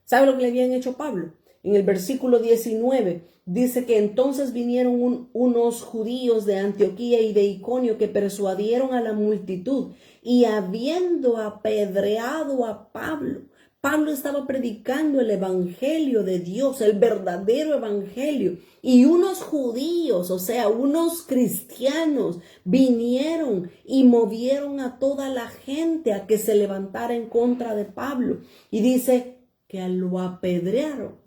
¿Sabe lo que le habían hecho a Pablo? En el versículo 19 dice que entonces vinieron unos judíos de Antioquía y de Iconio que persuadieron a la multitud y habiendo apedreado a Pablo, Pablo estaba predicando el evangelio de Dios, el verdadero evangelio. Y unos judíos, o sea, unos cristianos, vinieron y movieron a toda la gente a que se levantara en contra de Pablo. Y dice que lo apedrearon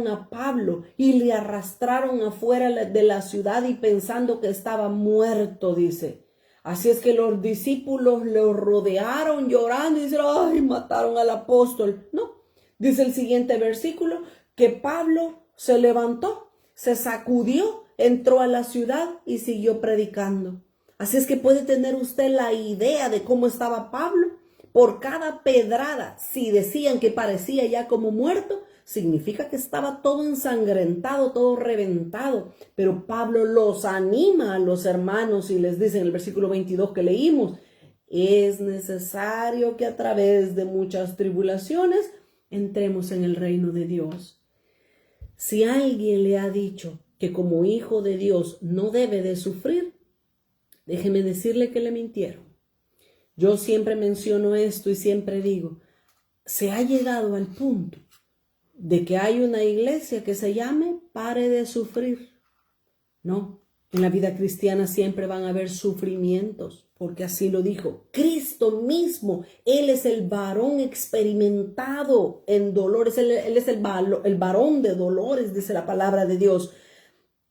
a Pablo y le arrastraron afuera de la ciudad y pensando que estaba muerto, dice. Así es que los discípulos lo rodearon llorando y dicen, ay, mataron al apóstol. No, dice el siguiente versículo, que Pablo se levantó, se sacudió, entró a la ciudad y siguió predicando. Así es que puede tener usted la idea de cómo estaba Pablo. Por cada pedrada, si decían que parecía ya como muerto, significa que estaba todo ensangrentado, todo reventado. Pero Pablo los anima a los hermanos y les dice en el versículo 22 que leímos, es necesario que a través de muchas tribulaciones entremos en el reino de Dios. Si alguien le ha dicho que como hijo de Dios no debe de sufrir, déjeme decirle que le mintieron. Yo siempre menciono esto y siempre digo, se ha llegado al punto de que hay una iglesia que se llame Pare de Sufrir. No, en la vida cristiana siempre van a haber sufrimientos, porque así lo dijo Cristo mismo. Él es el varón experimentado en dolores, él es el varón de dolores, dice la palabra de Dios.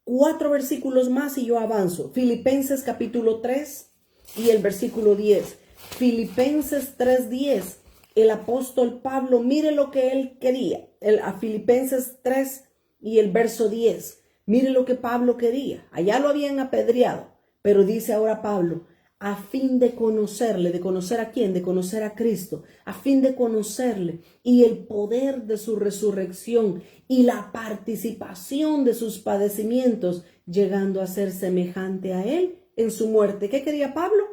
4 versículos más y yo avanzo. Filipenses capítulo 3 y el versículo 10. Filipenses 3:10. El apóstol Pablo, mire lo que él quería. A Filipenses 3 y el verso 10. Mire lo que Pablo quería. Allá lo habían apedreado, pero dice ahora Pablo, a fin de conocerle. ¿De conocer a quién? De conocer a Cristo. A fin de conocerle y el poder de su resurrección y la participación de sus padecimientos, llegando a ser semejante a él en su muerte. ¿Qué quería Pablo?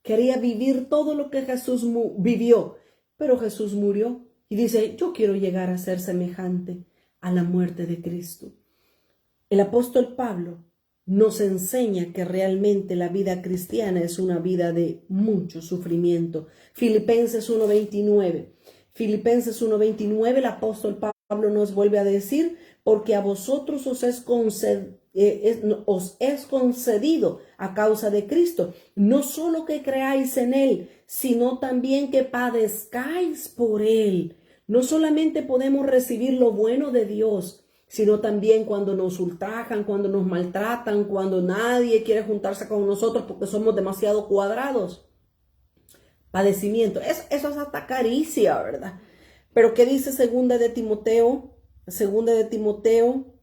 Quería vivir todo lo que Jesús vivió, pero Jesús murió y dice, yo quiero llegar a ser semejante a la muerte de Cristo. El apóstol Pablo nos enseña que realmente la vida cristiana es una vida de mucho sufrimiento. Filipenses 1:29. Filipenses 1:29, el apóstol Pablo nos vuelve a decir, porque a vosotros os es concedido a causa de Cristo, no solo que creáis en Él, sino también que padezcáis por Él. No solamente podemos recibir lo bueno de Dios, sino también cuando nos ultrajan, cuando nos maltratan, cuando nadie quiere juntarse con nosotros porque somos demasiado cuadrados. Padecimiento, eso es hasta caricia, ¿verdad? Pero ¿qué dice segunda de Timoteo? Segunda de Timoteo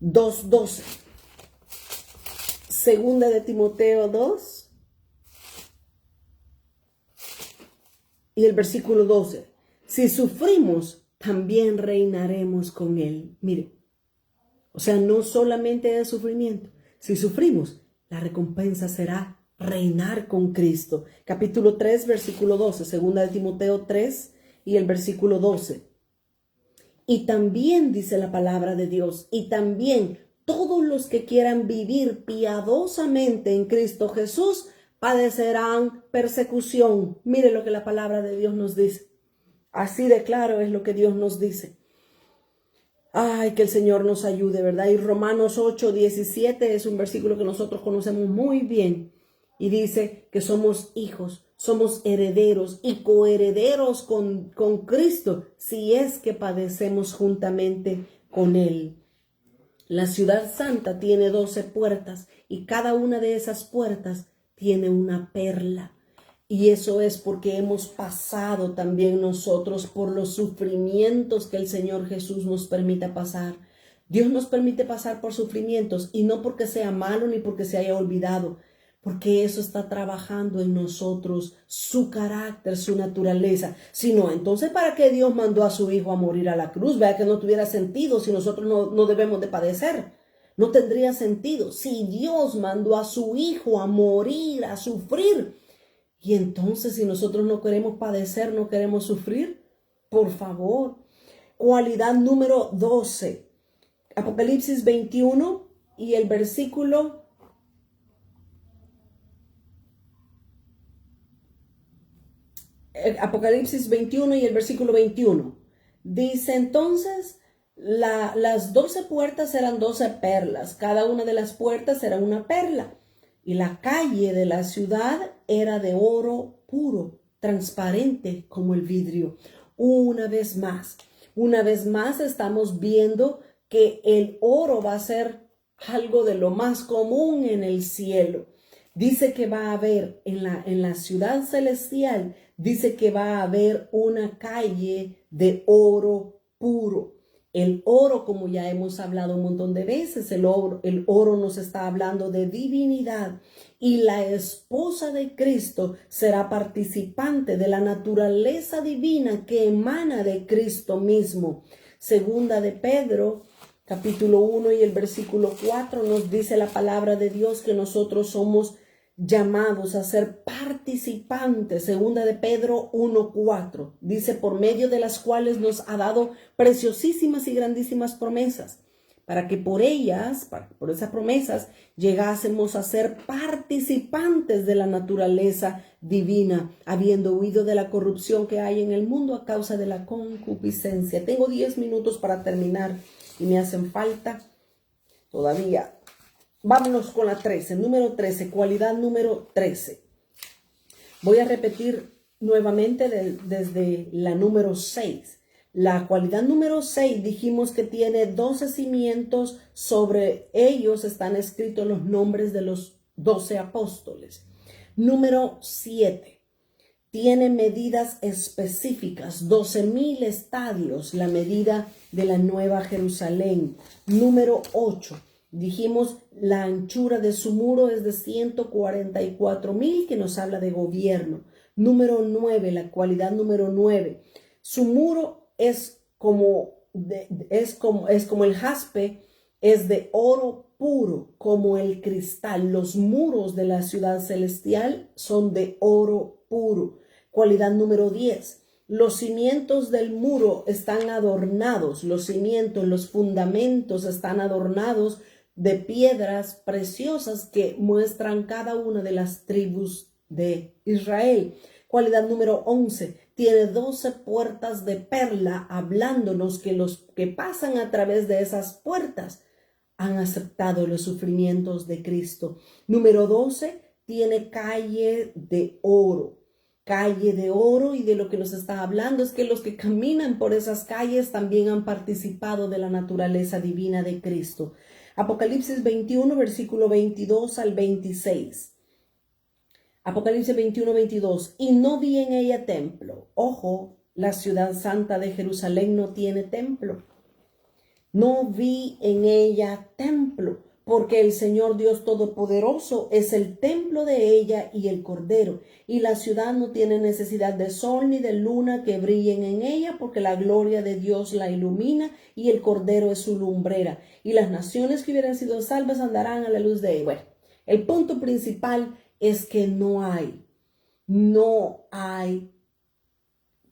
2:12. Segunda de Timoteo 2 y el versículo 12. Si sufrimos, también reinaremos con Él. Mire, o sea, no solamente es sufrimiento. Si sufrimos, la recompensa será reinar con Cristo. Capítulo 3, versículo 12. Segunda de Timoteo 3 y el versículo 12. Y también dice la palabra de Dios, y también todos los que quieran vivir piadosamente en Cristo Jesús padecerán persecución. Mire lo que la palabra de Dios nos dice. Así de claro es lo que Dios nos dice. Ay, que el Señor nos ayude, ¿verdad? Y Romanos 8:17 es un versículo que nosotros conocemos muy bien. Y dice que somos hijos, somos herederos y coherederos con Cristo, si es que padecemos juntamente con Él. La ciudad santa tiene 12 puertas y cada una de esas puertas tiene una perla. Y eso es porque hemos pasado también nosotros por los sufrimientos que el Señor Jesús nos permite pasar. Dios nos permite pasar por sufrimientos y no porque sea malo ni porque se haya olvidado, porque eso está trabajando en nosotros, su carácter, su naturaleza. Si no, entonces ¿para qué Dios mandó a su Hijo a morir a la cruz? Vea que no tuviera sentido si nosotros no debemos de padecer. No tendría sentido. Si Dios mandó a su Hijo a morir, a sufrir, y entonces si nosotros no queremos padecer, no queremos sufrir, por favor. Cualidad número 12. Apocalipsis 21 y el versículo Apocalipsis 21 y el versículo 21. Dice entonces, las 12 puertas eran 12 perlas. Cada una de las puertas era una perla. Y la calle de la ciudad era de oro puro, transparente como el vidrio. Una vez más estamos viendo que el oro va a ser algo de lo más común en el cielo. Dice que va a haber en la ciudad celestial, dice que va a haber una calle de oro puro. El oro, como ya hemos hablado un montón de veces, el oro nos está hablando de divinidad, y la esposa de Cristo será participante de la naturaleza divina que emana de Cristo mismo. Segunda de Pedro, capítulo 1 y el versículo 4 nos dice la palabra de Dios que nosotros somos llamados a ser participantes. Segunda de Pedro 1:4 dice, por medio de las cuales nos ha dado preciosísimas y grandísimas promesas, para que por ellas, por esas promesas, llegásemos a ser participantes de la naturaleza divina, habiendo huido de la corrupción que hay en el mundo a causa de la concupiscencia. Tengo 10 minutos para terminar y me hacen falta todavía. Vámonos con la 13, número 13, cualidad número 13. Voy a repetir nuevamente desde la número 6. La cualidad número 6 dijimos que tiene 12 cimientos, sobre ellos están escritos los nombres de los 12 apóstoles. Número 7, tiene medidas específicas, 12,000 estadios, la medida de la Nueva Jerusalén. Número 8, dijimos la anchura de su muro es de 144,000, que nos habla de gobierno. Número 9, la cualidad número 9, su muro es como el jaspe, es de oro puro, como el cristal. Los muros de la ciudad celestial son de oro puro. Cualidad número 10. Los cimientos del muro están adornados, los fundamentos están adornados de piedras preciosas que muestran cada una de las tribus de Israel. Cualidad número 11. Tiene 12 puertas de perla, hablándonos que los que pasan a través de esas puertas han aceptado los sufrimientos de Cristo. Número 12. Tiene calle de oro. Calle de oro, y de lo que nos está hablando es que los que caminan por esas calles también han participado de la naturaleza divina de Cristo. Apocalipsis 21, versículo 22 al 26. Apocalipsis 21, 22. Y no vi en ella templo. Ojo, la ciudad santa de Jerusalén no tiene templo. No vi en ella templo, porque el Señor Dios Todopoderoso es el templo de ella y el Cordero. Y la ciudad no tiene necesidad de sol ni de luna que brillen en ella, porque la gloria de Dios la ilumina y el Cordero es su lumbrera. Y las naciones que hubieran sido salvas andarán a la luz de ella. Bueno, el punto principal es que no hay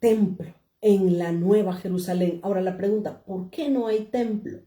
templo en la Nueva Jerusalén. Ahora la pregunta, ¿por qué no hay templo?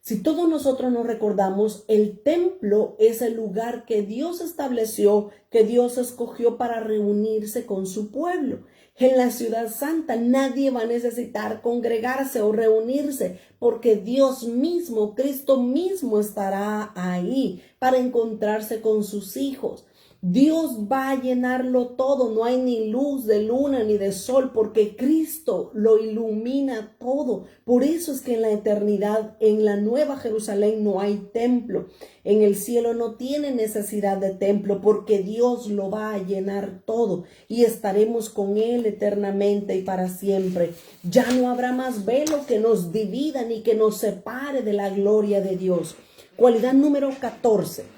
Si todos nosotros nos recordamos, el templo es el lugar que Dios estableció, que Dios escogió para reunirse con su pueblo. En la ciudad santa nadie va a necesitar congregarse o reunirse, porque Dios mismo, Cristo mismo estará ahí para encontrarse con sus hijos. Dios va a llenarlo todo, no hay ni luz de luna ni de sol, porque Cristo lo ilumina todo. Por eso es que en la eternidad, en la Nueva Jerusalén, no hay templo. En el cielo no tiene necesidad de templo, porque Dios lo va a llenar todo y estaremos con Él eternamente y para siempre. Ya no habrá más velo que nos divida ni que nos separe de la gloria de Dios. Cualidad número 14.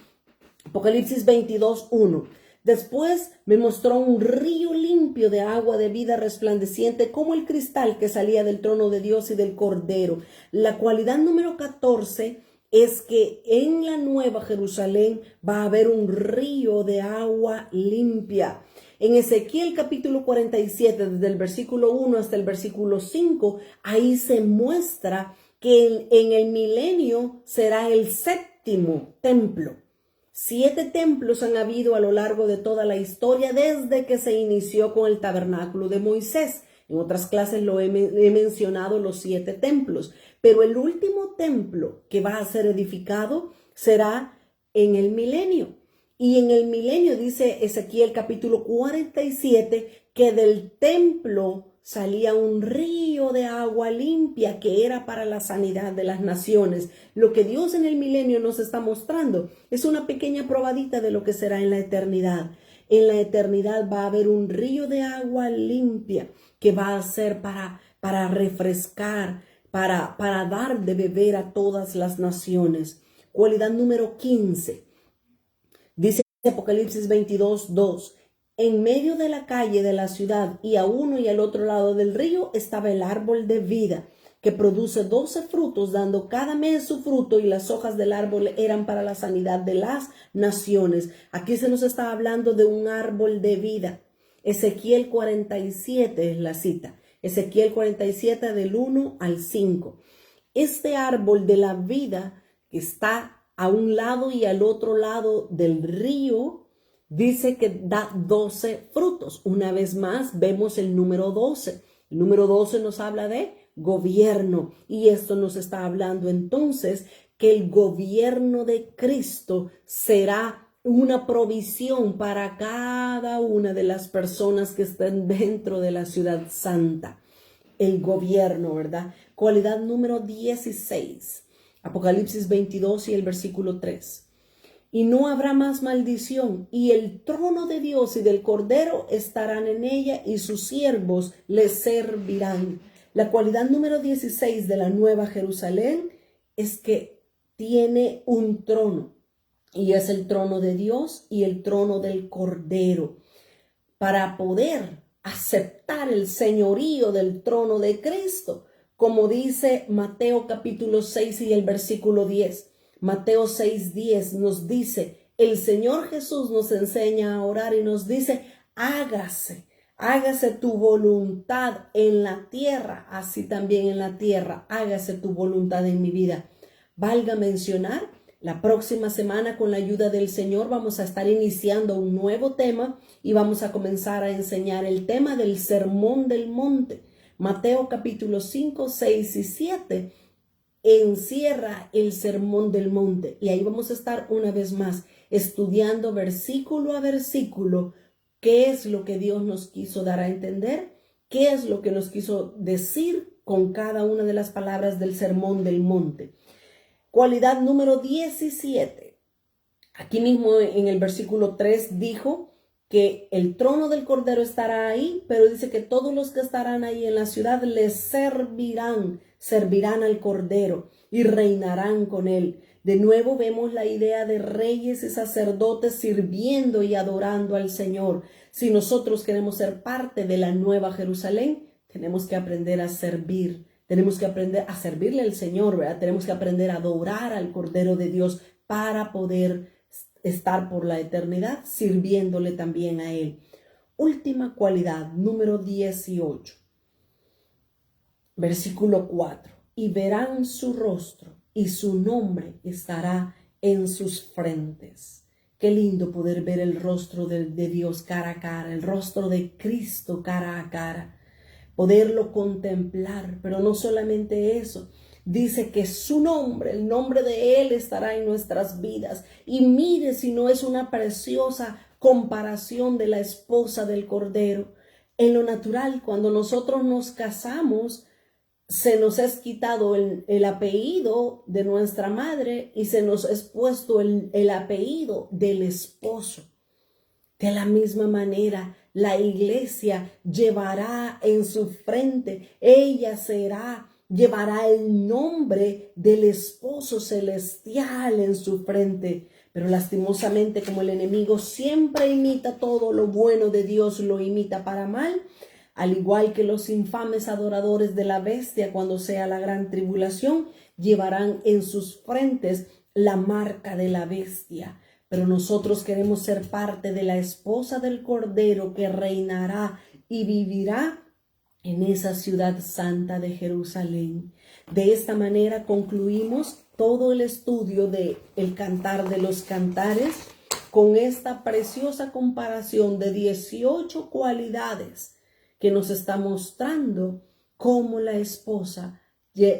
Apocalipsis 22, 1. Después me mostró un río limpio de agua de vida resplandeciente como el cristal que salía del trono de Dios y del Cordero. La cualidad número 14 es que en la Nueva Jerusalén va a haber un río de agua limpia. En Ezequiel capítulo 47, desde el versículo 1 hasta el versículo 5, ahí se muestra que en el milenio será el séptimo templo. 7 templos han habido a lo largo de toda la historia desde que se inició con el tabernáculo de Moisés. En otras clases he mencionado los 7 templos, pero el último templo que va a ser edificado será en el milenio. Y en el milenio dice Ezequiel capítulo 47 que del templo salía un río de agua limpia que era para la sanidad de las naciones. Lo que Dios en el milenio nos está mostrando es una pequeña probadita de lo que será en la eternidad. En la eternidad va a haber un río de agua limpia que va a ser para refrescar, para dar de beber a todas las naciones. Cualidad número 15. Dice Apocalipsis 22, 2. En medio de la calle de la ciudad y a uno y al otro lado del río estaba el árbol de vida, que produce 12 frutos, dando cada mes su fruto, y las hojas del árbol eran para la sanidad de las naciones. Aquí se nos está hablando de un árbol de vida. Ezequiel 47 es la cita. Ezequiel 47 del 1 al 5. Este árbol de la vida que está a un lado y al otro lado del río, dice que da 12 frutos. Una vez más, vemos el número 12. El número 12 nos habla de gobierno. Y esto nos está hablando entonces que el gobierno de Cristo será una provisión para cada una de las personas que estén dentro de la ciudad santa. El gobierno, ¿verdad? Cualidad número 16. Apocalipsis 22 y el versículo 3. Y no habrá más maldición, y el trono de Dios y del Cordero estarán en ella, y sus siervos le servirán. La cualidad número 16 de la Nueva Jerusalén es que tiene un trono, y es el trono de Dios y el trono del Cordero. Para poder aceptar el señorío del trono de Cristo, como dice Mateo capítulo 6 y el versículo 10. Mateo 6:10 nos dice, el Señor Jesús nos enseña a orar y nos dice, hágase tu voluntad en la tierra, así también en la tierra, hágase tu voluntad en mi vida. Valga mencionar, la próxima semana con la ayuda del Señor vamos a estar iniciando un nuevo tema y vamos a comenzar a enseñar el tema del Sermón del Monte. Mateo capítulo 5, 6 y 7 encierra el Sermón del Monte y ahí vamos a estar una vez más estudiando versículo a versículo qué es lo que Dios nos quiso dar a entender, qué es lo que nos quiso decir con cada una de las palabras del Sermón del Monte. Cualidad número 17. Aquí mismo en el versículo 3 dijo que el trono del Cordero estará ahí, pero dice que todos los que estarán ahí en la ciudad le servirán al Cordero y reinarán con él. De nuevo vemos la idea de reyes y sacerdotes sirviendo y adorando al Señor. Si nosotros queremos ser parte de la Nueva Jerusalén, tenemos que aprender a servir. Tenemos que aprender a servirle al Señor, ¿verdad? Tenemos que aprender a adorar al Cordero de Dios para poder estar por la eternidad sirviéndole también a Él. Última cualidad, número 18. Versículo 4. Y verán su rostro y su nombre estará en sus frentes. Qué lindo poder ver el rostro de Dios cara a cara, el rostro de Cristo cara a cara. Poderlo contemplar, pero no solamente eso. Dice que su nombre, el nombre de Él estará en nuestras vidas. Y mire si no es una preciosa comparación de la esposa del Cordero. En lo natural, cuando nosotros nos casamos, se nos es quitado el apellido de nuestra madre y se nos es puesto el apellido del esposo. De la misma manera, la iglesia llevará en su frente, llevará el nombre del esposo celestial en su frente. Pero lastimosamente, como el enemigo siempre imita todo lo bueno de Dios, lo imita para mal, al igual que los infames adoradores de la bestia cuando sea la gran tribulación, llevarán en sus frentes la marca de la bestia. Pero nosotros queremos ser parte de la esposa del Cordero que reinará y vivirá en esa ciudad santa de Jerusalén. De esta manera concluimos todo el estudio de el Cantar de los Cantares con esta preciosa comparación de 18 cualidades que nos está mostrando cómo la esposa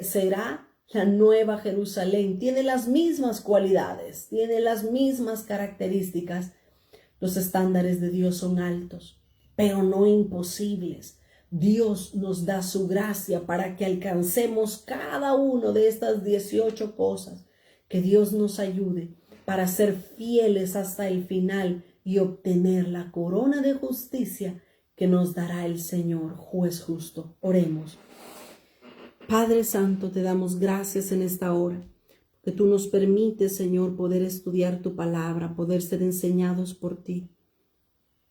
será la Nueva Jerusalén. Tiene las mismas cualidades, tiene las mismas características. Los estándares de Dios son altos, pero no imposibles. Dios nos da su gracia para que alcancemos cada uno de estas 18 cosas. Que Dios nos ayude para ser fieles hasta el final y obtener la corona de justicia que nos dará el Señor, juez justo. Oremos. Padre Santo, te damos gracias en esta hora, que tú nos permites, Señor, poder estudiar tu palabra, poder ser enseñados por ti.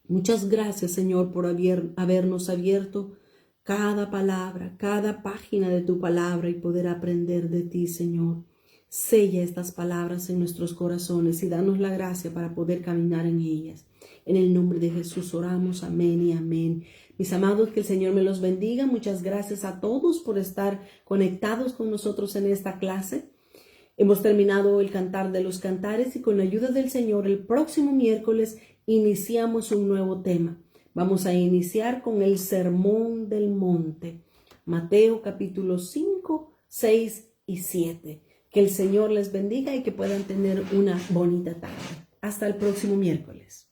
Muchas gracias, Señor, por habernos abierto cada palabra, cada página de tu palabra y poder aprender de ti, Señor. Sella estas palabras en nuestros corazones y danos la gracia para poder caminar en ellas. En el nombre de Jesús oramos, amén y amén. Mis amados, que el Señor me los bendiga. Muchas gracias a todos por estar conectados con nosotros en esta clase. Hemos terminado el Cantar de los Cantares y con la ayuda del Señor el próximo miércoles iniciamos un nuevo tema. Vamos a iniciar con el Sermón del Monte, Mateo capítulo 5, 6 y 7. Que el Señor les bendiga y que puedan tener una bonita tarde. Hasta el próximo miércoles.